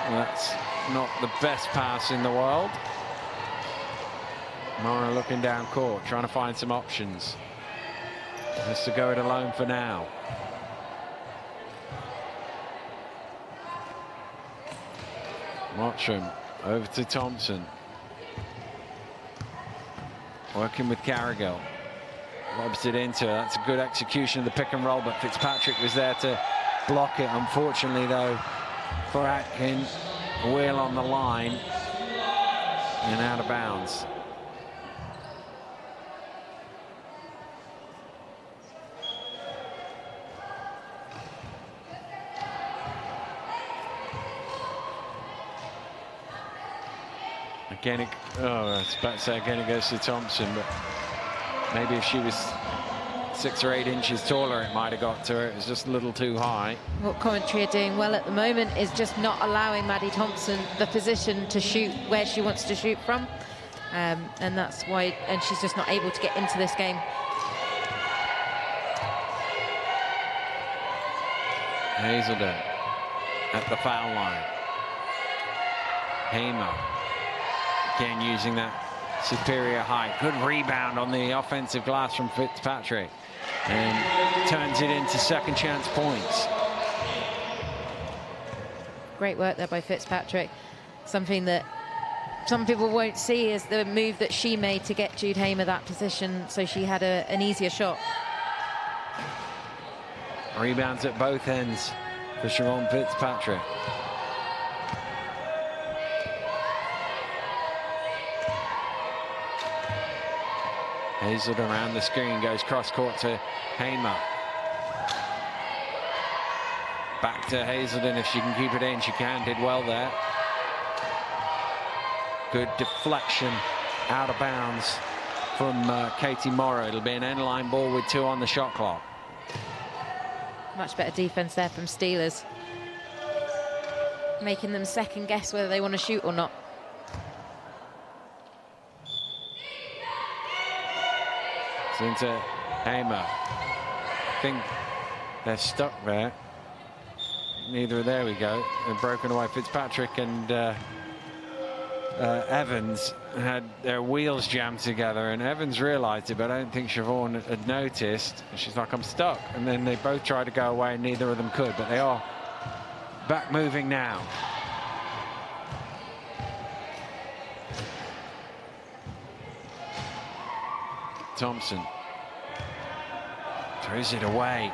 That's not the best pass in the world. Morrow looking down court, trying to find some options. Has to go it alone for now. Mottram over to Thompson. Working with Carrigal. Lobs it into her. That's a good execution of the pick and roll, but Fitzpatrick was there to block it. Unfortunately, though, for Atkin, wheel on the line and out of bounds. Again, I was about to say again it goes to Thompson, but maybe if she was 6 or 8 inches taller, it might have got to her. It was just a little too high. What commentary are doing well at the moment is just not allowing Maddie Thompson the position to shoot where she wants to shoot from, and that's why. And she's just not able to get into this game. Hazelden at the foul line. Hamer again using that superior height. Good rebound on the offensive glass from Fitzpatrick. and turns it into second chance points. Great work there by Fitzpatrick. Something that some people won't see is the move that she made to get Jude Hamer that position, so she had an easier shot. Rebounds at both ends for Siobhan Fitzpatrick. Hazelden around the screen, goes cross court to Hamer. Back to Hazelden. If she can keep it in, she can. Did well there. Good deflection out of bounds from Katie Morrow. It'll be an end line ball with 2 on the shot clock. Much better defense there from Steelers, making them second guess whether they want to shoot or not. It's into Hamer. I think they're stuck there. Neither, there we go. They're broken away. Fitzpatrick and Evans had their wheels jammed together, and Evans realized it, but I don't think Siobhan had noticed. She's like, I'm stuck. And then they both tried to go away, and neither of them could, but they are back moving now. Thompson throws it away.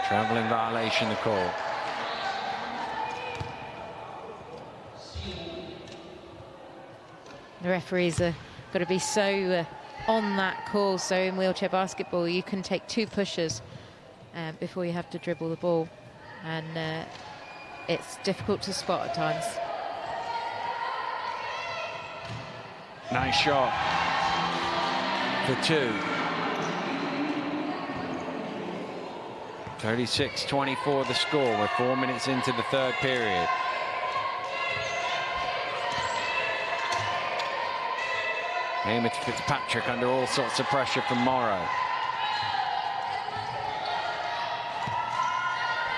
Traveling violation, the call. The referees are got to be so on that call. So in wheelchair basketball, you can take 2 pushes before you have to dribble the ball, and it's difficult to spot at times. Nice shot for 2. 36-24 the score. We're 4 minutes into the third period. Hamer to Fitzpatrick under all sorts of pressure from Morrow.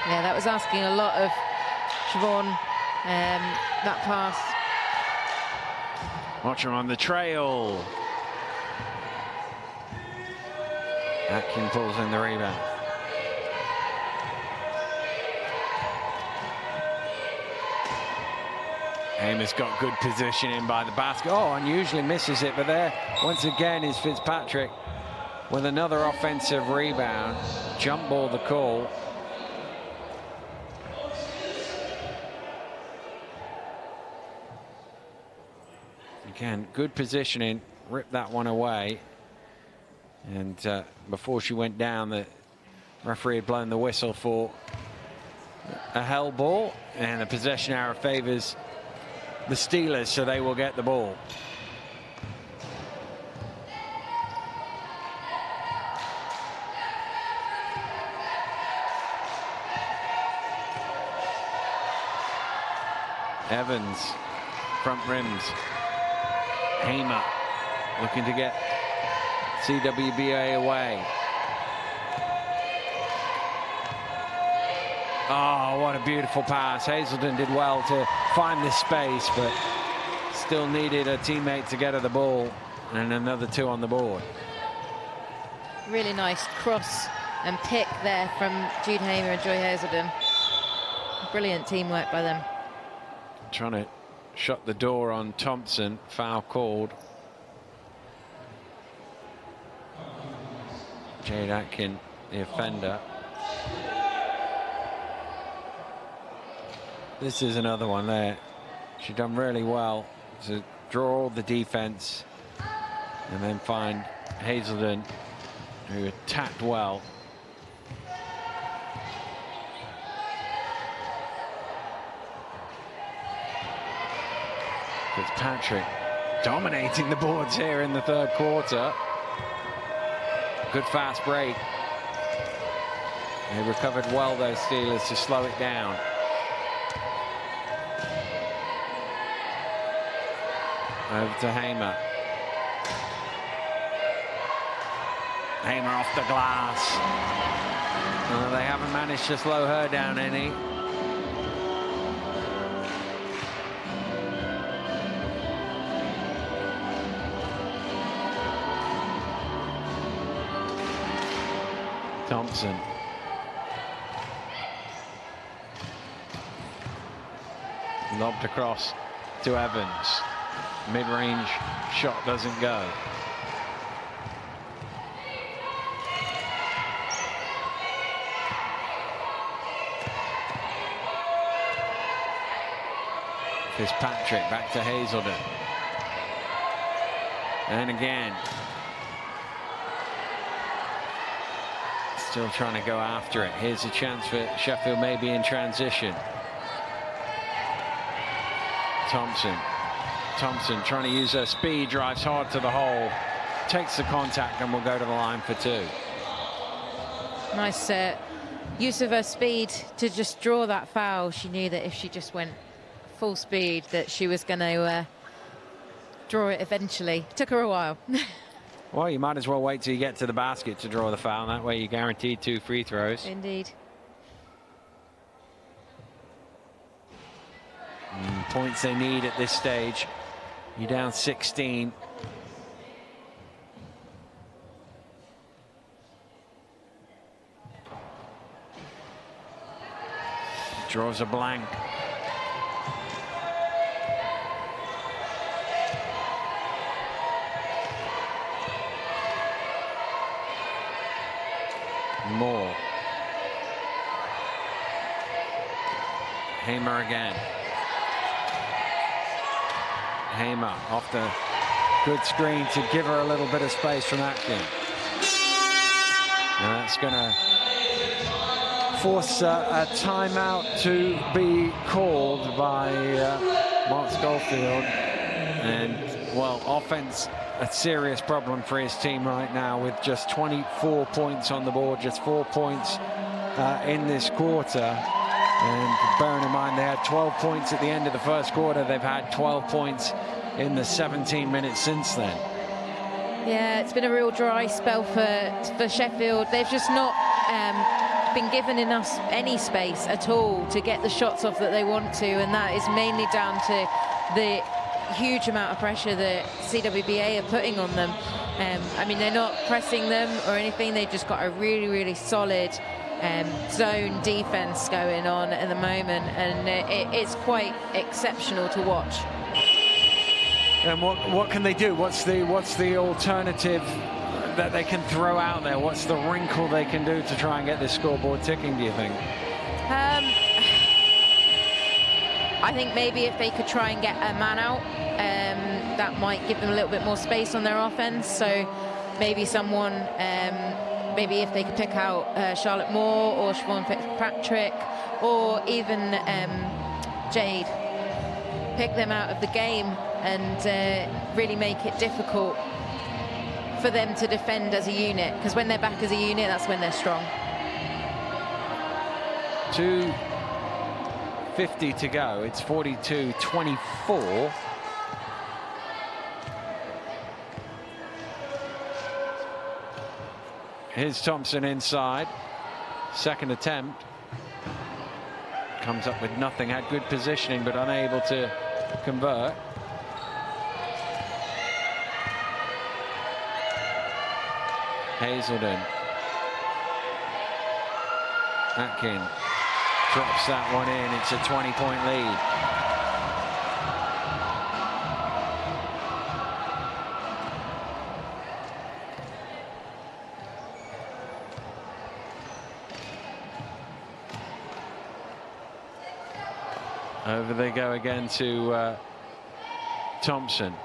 Yeah, that was asking a lot of Siobhan, that pass. Watch her on the trail. Atkin pulls in the rebound. Hamer's got good positioning by the basket. Oh, unusually misses it, but there once again is Fitzpatrick with another offensive rebound. Jump ball the call. Again, good positioning, ripped that one away. And before she went down, the referee had blown the whistle for a hell ball, and the possession arrow favors the Steelers, so they will get the ball. Evans, front rims. Hamer looking to get CWBA away. Oh, what a beautiful pass. Hazelden did well to find the space, but still needed a teammate to get her the ball, and another 2 on the board. Really nice cross and pick there from Jude Hamer and Joy Hazelden. Brilliant teamwork by them. Trying to shut the door on Thompson. Foul called. Jade Atkin, the offender. This is another one there. She's done really well to draw all the defense and then find Hazelden, who attacked well. Fitzpatrick dominating the boards here in the third quarter. Good fast break. They recovered well, those Steelers, to slow it down. Over to Hamer. Hamer off the glass. They haven't managed to slow her down any. Thompson. Lobbed across to Evans. Mid-range shot doesn't go. Fitzpatrick back to Hazelden. And again. Still trying to go after it. Here's a chance for Sheffield, maybe in transition. Thompson trying to use her speed, drives hard to the hole, takes the contact, and will go to the line for two. Nice use of her speed to just draw that foul. She knew that if she just went full speed that she was going to draw it eventually. Took her a while. Well, you might as well wait till you get to the basket to draw the foul. That way you're guaranteed 2 free throws. Indeed. Points they need at this stage. You're down 16. Draws a blank. Moore. Hamer again. Hamer off the good screen to give her a little bit of space from Atkin. And that's going to force a timeout to be called by Mark Schofield. And, well, offense, a serious problem for his team right now with just 24 points on the board, just 4 points in this quarter. And bearing in mind they had 12 points at the end of the first quarter, they've had 12 points in the 17 minutes since then. Yeah, it's been a real dry spell for Sheffield. They've just not been given enough any space at all to get the shots off that they want to, and that is mainly down to the huge amount of pressure that CWBA are putting on them. I mean, they're not pressing them or anything. They've just got a really, really solid zone defense going on at the moment, and it's quite exceptional to watch. And what can they do? What's the alternative that they can throw out there? What's the wrinkle they can do to try and get this scoreboard ticking, do you think? I think maybe if they could try and get a man out, that might give them a little bit more space on their offense. So maybe someone, maybe if they could pick out Charlotte Moore or Siobhan Fitzpatrick or even Jade, pick them out of the game and really make it difficult for them to defend as a unit, because when they're back as a unit, that's when they're strong. 2:50 to go. It's 42-24. Here's Thompson inside. Second attempt. Comes up with nothing. Had good positioning, but unable to convert. Hazelden. Atkin drops that one in. It's a 20-point lead. Over they go again to Thompson.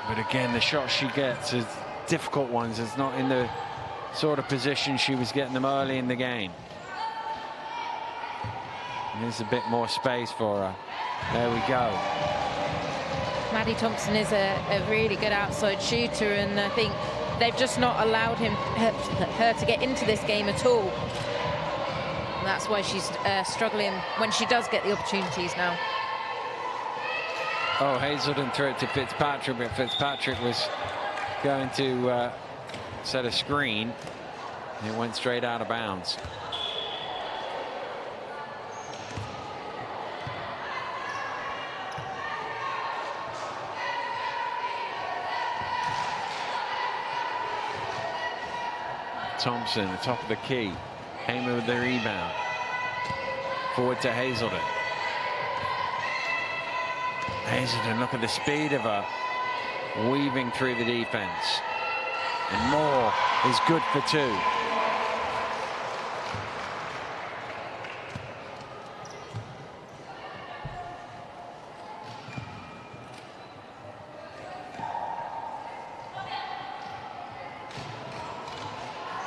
But again, the shots she gets are difficult ones. It's not in the sort of position she was getting them early in the game. And there's a bit more space for her. There we go. Maddie Thompson is a really good outside shooter, and I think they've just not allowed her to get into this game at all. And that's why she's struggling when she does get the opportunities now. Oh, Hazelden threw it to Fitzpatrick, but Fitzpatrick was going to set a screen. And it went straight out of bounds. Thompson, the top of the key. Hamer with the rebound. Forward to Hazelden. Hazelden, look at the speed of her. Weaving through the defense. And Moore is good for 2.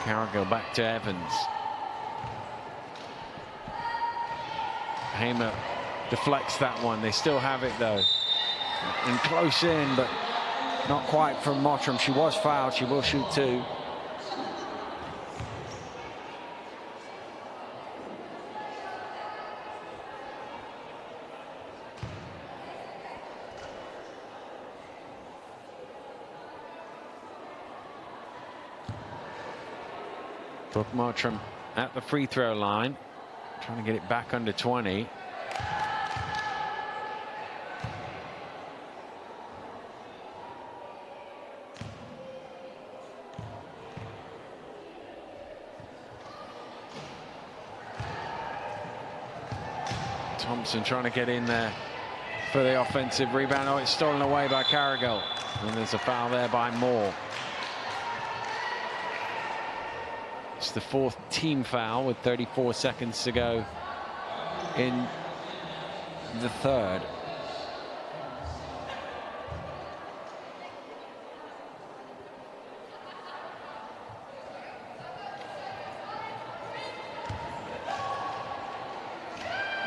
Cargill back to Evans. Hamer deflects that one. They still have it though. And close in, but not quite from Mottram. She was fouled. She will shoot 2. Brooke Mottram at the free throw line, trying to get it back under 20. Thompson trying to get in there for the offensive rebound. Oh, it's stolen away by Carrigal. And there's a foul there by Moore. It's the 4th team foul with 34 seconds to go in the 3rd.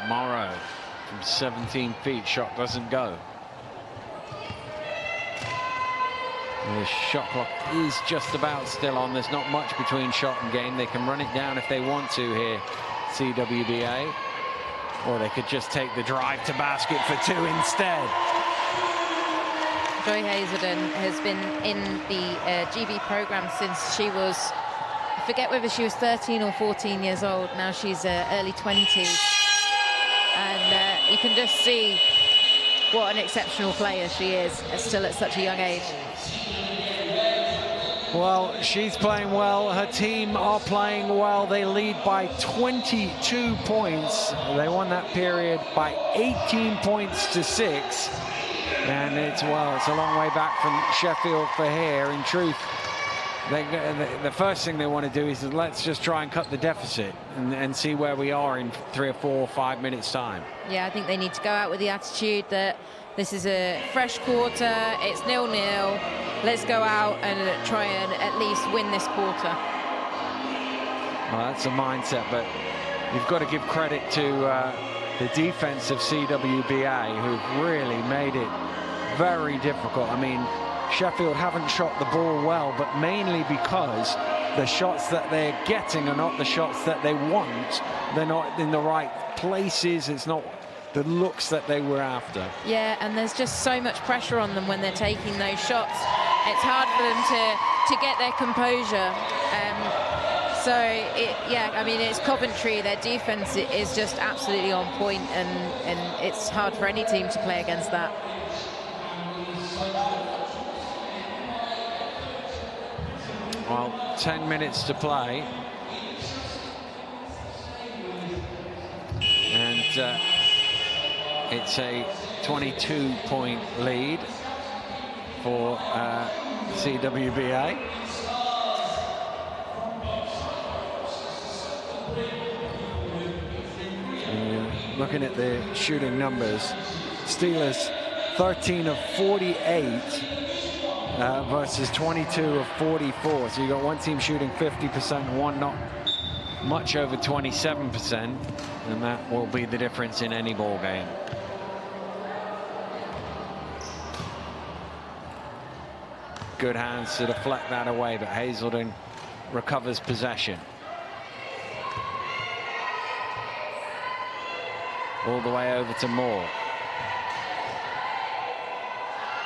Morrow from 17 feet, shot doesn't go. And the shot clock is just about still on. There's not much between shot and game. They can run it down if they want to here, CWBA. Or they could just take the drive to basket for 2 instead. Joy Hazelden has been in the GB program since she was, I forget whether she was 13 or 14 years old. Now she's early 20s. And you can just see what an exceptional player she is, still at such a young age. Well, she's playing well. Her team are playing well. They lead by 22 points. They won that period by 18 points to 6. And it's a long way back from Sheffield for here. In truth, the first thing they want to do is let's just try and cut the deficit and see where we are in 3 or 4 or 5 minutes time. Yeah, I think they need to go out with the attitude that this is a fresh quarter, it's 0-0. Let's go out and try and at least win this quarter. Well, that's a mindset, but you've got to give credit to the defense of CWBA, who've really made it very difficult. I mean, Sheffield haven't shot the ball well, but mainly because the shots that they're getting are not the shots that they want. They're not in the right places. It's not the looks that they were after. Yeah, and there's just so much pressure on them when they're taking those shots. It's hard for them to get their composure. Yeah, I mean, it's Coventry. Their defense is just absolutely on point, and it's hard for any team to play against that. Well, 10 minutes to play. And it's a 22-point lead for CWBA. Looking at the shooting numbers, Steelers 13 of 48 versus 22 of 44. So you got one team shooting 50%, one not much over 27%, and that will be the difference in any ball game. Good hands to deflect that away, but Hazelden recovers possession. All the way over to Moore.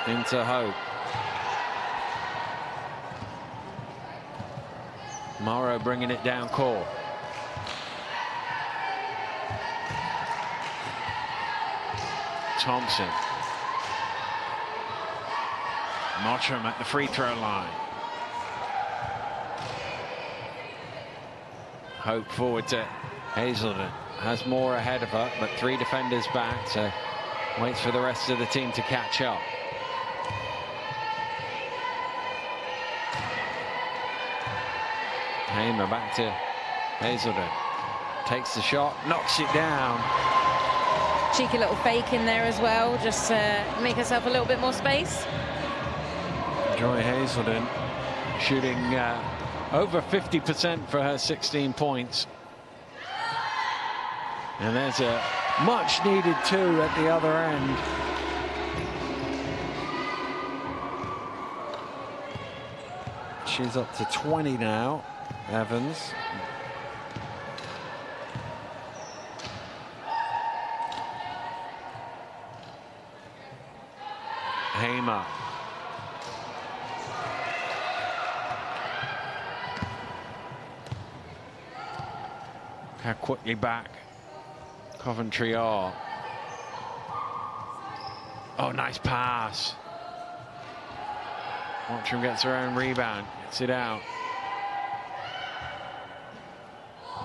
Into Hope. Morrow bringing it down court. Thompson. Mottram at the free throw line. hope forward to Hazelden. Has more ahead of her, but 3 defenders back, so waits for the rest of the team to catch up. Hamer back to Hazelden. Takes the shot, knocks it down. Cheeky little fake in there as well, just to make herself a little bit more space. Joy Hazelden shooting over 50% for her 16 points. And there's a much needed 2 at the other end. She's up to 20 now, Evans. Hamer. How quickly back Coventry are. Oh, nice pass. Mottram gets her own rebound, gets it out.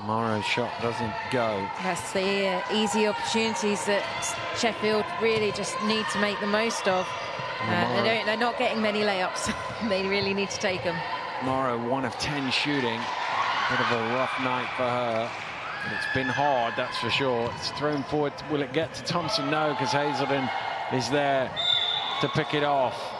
Morrow's shot doesn't go. That's the easy opportunities that Sheffield really just need to make the most of. They're not getting many layups. They really need to take them. Morrow 1 of 10 shooting. Bit of a rough night for her. But it's been hard, that's for sure. It's thrown forward. Will it get to Thompson? No, because Hazelden is there to pick it off.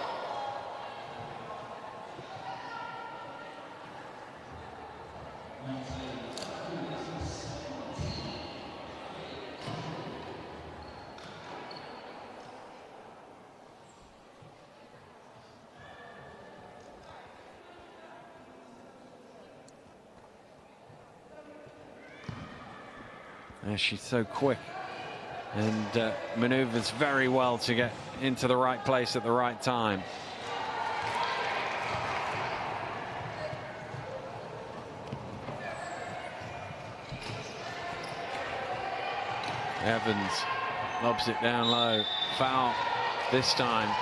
She's so quick and maneuvers very well to get into the right place at the right time. Evans lobs it down low. Foul this time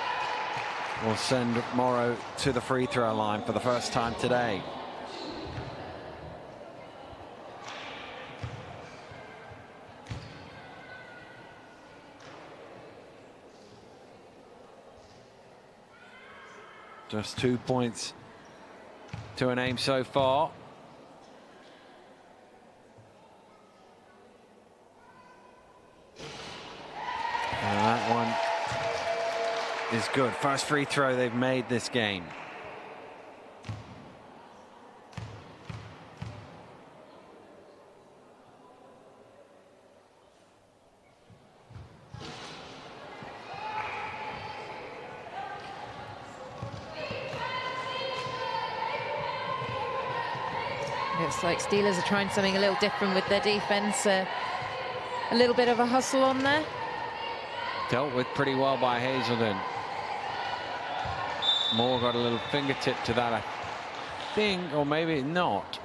will send Morrow to the free throw line for the first time today. Just 2 points to an aim so far. And that one is good. First free throw they've made this game. Looks like Steelers are trying something a little different with their defense. A little bit of a hustle on there. Dealt with pretty well by Hazelden. Moore got a little fingertip to that, I think, or maybe not.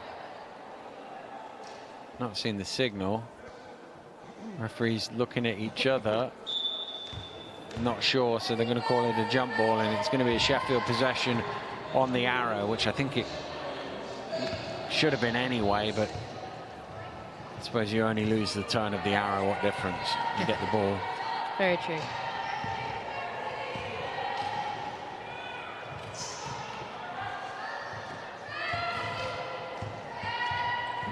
Not seeing the signal. Referees looking at each other. Not sure, so they're going to call it a jump ball, and it's going to be a Sheffield possession on the arrow, which I think it should have been anyway, but I suppose you only lose the turn of the arrow. What difference? You get the ball. Very true.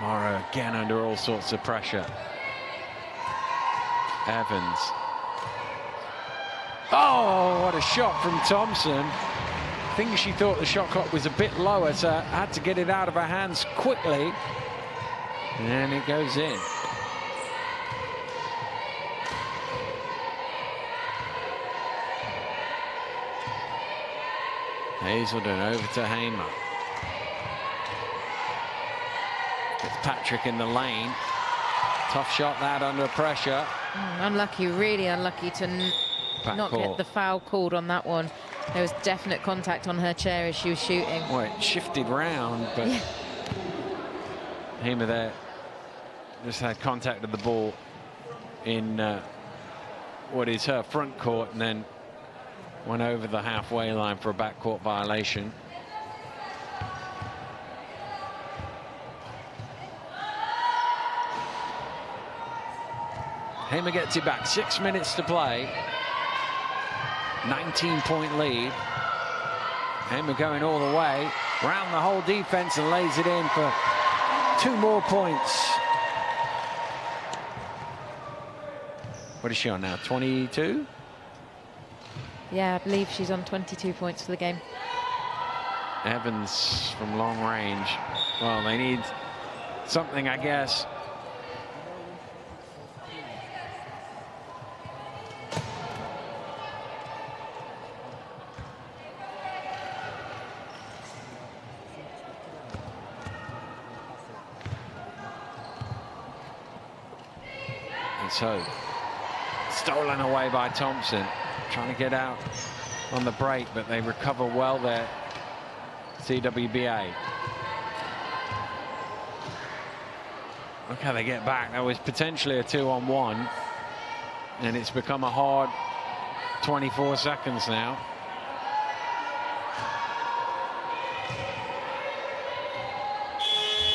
Morrow again under all sorts of pressure. Evans. Oh, what a shot from Thompson. I think she thought the shot clock was a bit lower, so had to get it out of her hands quickly. And it goes in. Hazelden over to Hamer. Gets Patrick in the lane. Tough shot that under pressure. Unlucky, really unlucky to not get the foul called on that one. There was definite contact on her chair as she was shooting. Well, it shifted round, but Hamer there just had contact with the ball in what is her front court, and then went over the halfway line for a backcourt violation. Hamer gets it back. 6 minutes to play. 19-point lead. Hamer going all the way around the whole defense and lays it in for 2 more points. What is she on now? 22? Yeah, I believe she's on 22 points for the game. Evans from long range. Well, they need something, I guess. And so, stolen away by Thompson. Trying to get out on the break, but they recover well there. CWBA. Look how they get back. That was potentially a 2-on-1, and it's become a hard 24 seconds now.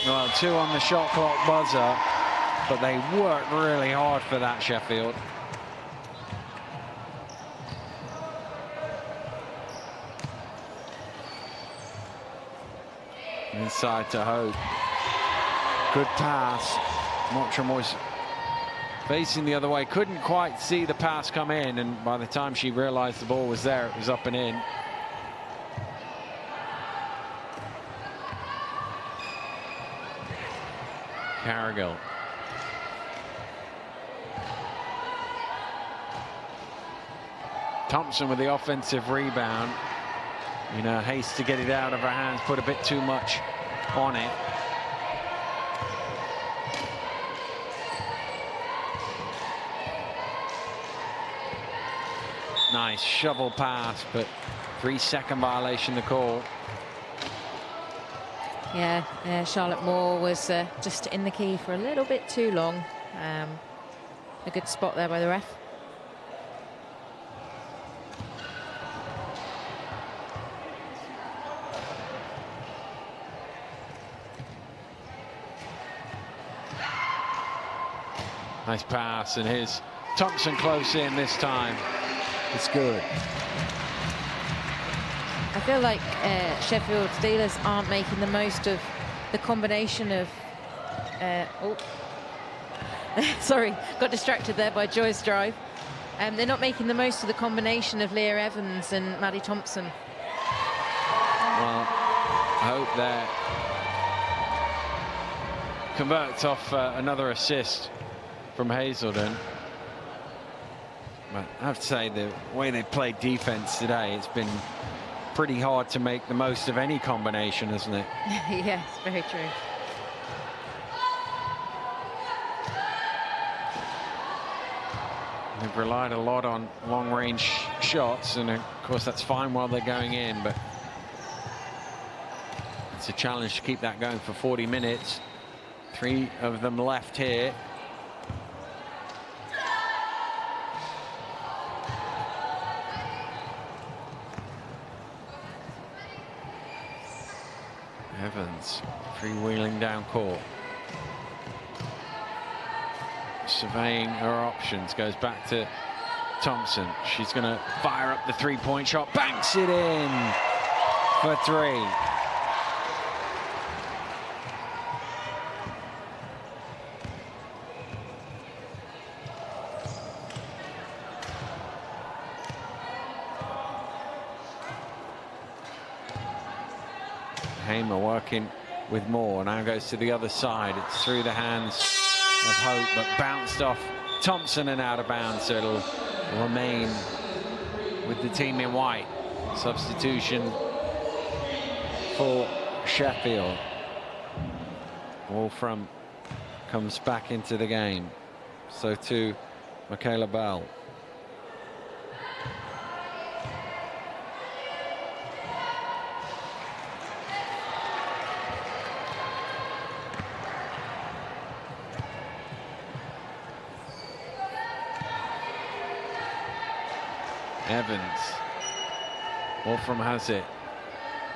Well, 2 on the shot clock buzzer, but they worked really hard for that, Sheffield. Inside to Hope. Good pass. Mottram was facing the other way. Couldn't quite see the pass come in, and by the time she realized the ball was there, it was up and in. Cargill. Thompson with the offensive rebound. You know, haste to get it out of her hands, put a bit too much on it. Nice shovel pass, but 3-second violation to call. Yeah, Charlotte Moore was just in the key for a little bit too long. A good spot there by the ref. Nice pass, and here's Thompson close in this time. It's good. I feel like Sheffield Steelers aren't making the most of the combination of... sorry, got distracted there by Joy's drive. They're not making the most of the combination of Leah Evans and Maddie Thompson. Well, I hope that converts off another assist from Hazelden. But I have to say, the way they played defense today, it's been pretty hard to make the most of any combination, isn't it? Yes, very true. They've relied a lot on long-range shots, and of course that's fine while they're going in, but it's a challenge to keep that going for 40 minutes. 3 of them left here. Evans freewheeling down court, surveying her options, goes back to Thompson. She's going to fire up the 3-point shot, banks it in for 3. Hamer working with Moore, now goes to the other side. It's through the hands of Hope, but bounced off Thompson and out of bounds, so it'll remain with the team in white. Substitution for Sheffield. Wolfram comes back into the game, so too Michaela Bell. Evans. Wolfram has it.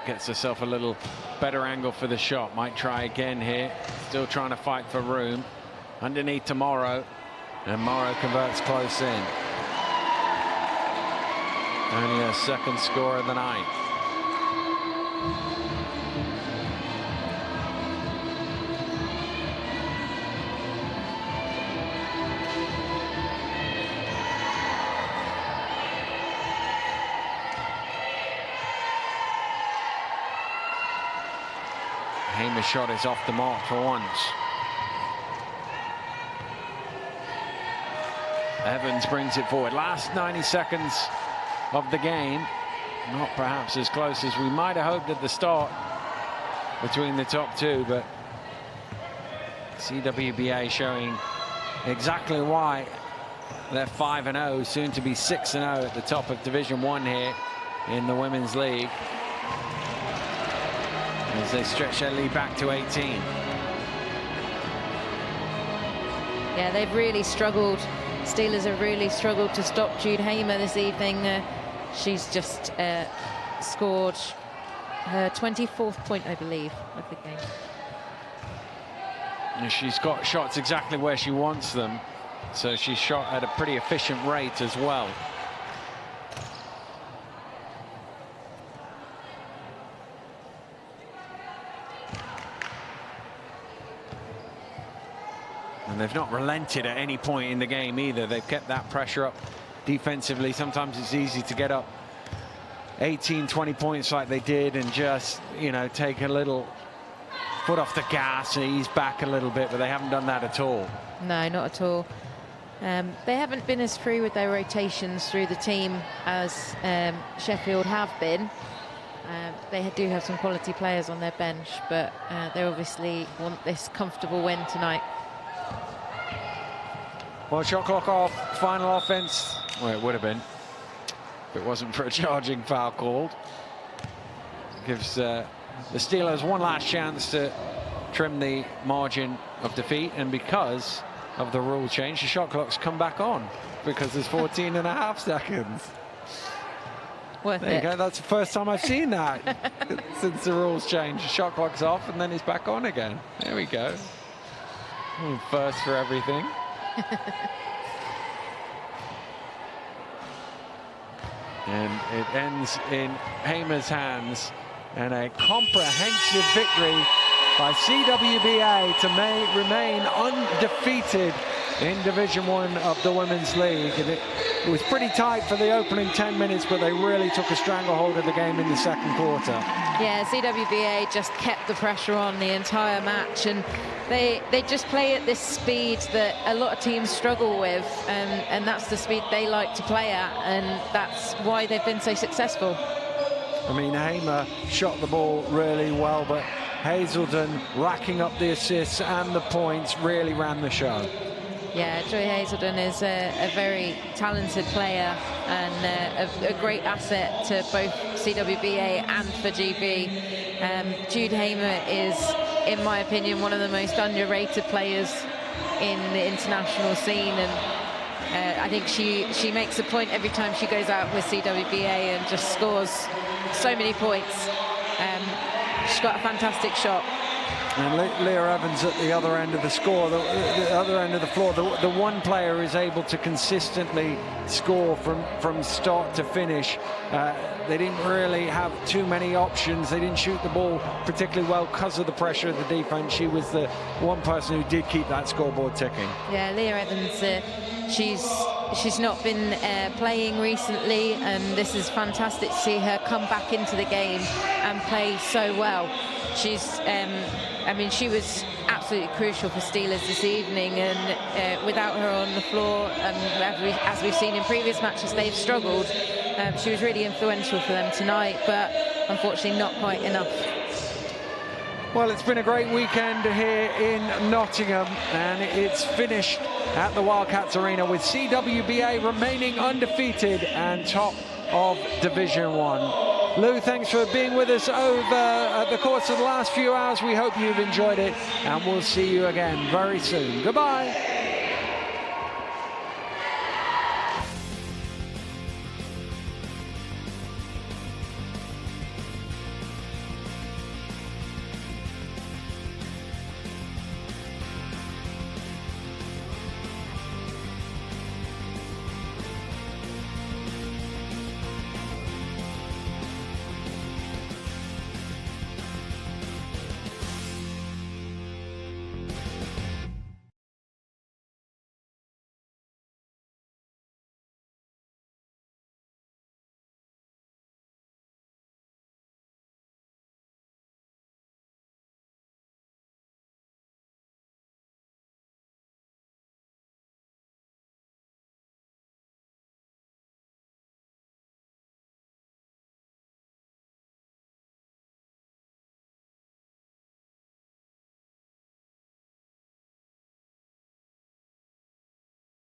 Gets herself a little better angle for the shot. Might try again here. Still trying to fight for room. Underneath Tomorrow. And Morrow converts close in. Only her second score of the night. Hamer's shot is off the mark for once. Evans brings it forward. Last 90 seconds of the game. Not perhaps as close as we might have hoped at the start between the top two, but CWBA showing exactly why they're 5-0, soon to be 6-0 at the top of Division 1 here in the Women's League, as they stretch their lead back to 18. Yeah, they've really struggled. Steelers have really struggled to stop Jude Hamer this evening. She's just scored her 24th point, I believe, of the game. And she's got shots exactly where she wants them, so she's shot at a pretty efficient rate as well. And they've not relented at any point in the game either. They've kept that pressure up defensively. Sometimes it's easy to get up 18, 20 points like they did and just, you know, take a little foot off the gas and ease back a little bit, but they haven't done that at all. No, not at all. They haven't been as free with their rotations through the team as Sheffield have been. They do have some quality players on their bench, but they obviously want this comfortable win tonight. Well, shot clock off, final offense. Well, it would have been if it wasn't for a charging foul called. Gives the Steelers one last chance to trim the margin of defeat, and because of the rule change, the shot clock's come back on because there's 14.5 seconds. Worth there you it. go. That's the first time I've seen that since the rules changed. The shot clock's off and then it's back on again. There we go. First for everything. And it ends in Hamer's hands, and a comprehensive victory by CWBA to remain undefeated in Division 1 of the Women's League. And it was pretty tight for the opening 10 minutes, but they really took a stranglehold of the game in the second quarter. Yeah, CWBA just kept the pressure on the entire match, and they just play at this speed that a lot of teams struggle with, and that's the speed they like to play at, and that's why they've been so successful. I mean, Hamer shot the ball really well, but Hazelden, racking up the assists and the points, really ran the show. Yeah, Joy Hazelden is a very talented player and a great asset to both CWBA and for GB. Jude Hamer is, in my opinion, one of the most underrated players in the international scene, and I think she makes a point every time she goes out with CWBA and just scores so many points. She's got a fantastic shot. And Leah Evans at the other end of the score, the other end of the floor, the one player is able to consistently score from start to finish. They didn't really have too many options. They didn't shoot the ball particularly well because of the pressure of the defense. She was the one person who did keep that scoreboard ticking. Yeah, Leah Evans, she's not been playing recently, and this is fantastic to see her come back into the game and play so well. She's, I mean, she was absolutely crucial for Steelers this evening, and without her on the floor, as we've seen in previous matches, they've struggled. She was really influential for them tonight, but unfortunately not quite enough. Well, it's been a great weekend here in Nottingham, and it's finished at the Wildcats Arena with CWBA remaining undefeated and top of Division 1. Lou, thanks for being with us over the course of the last few hours. We hope you've enjoyed it, and we'll see you again very soon. Goodbye.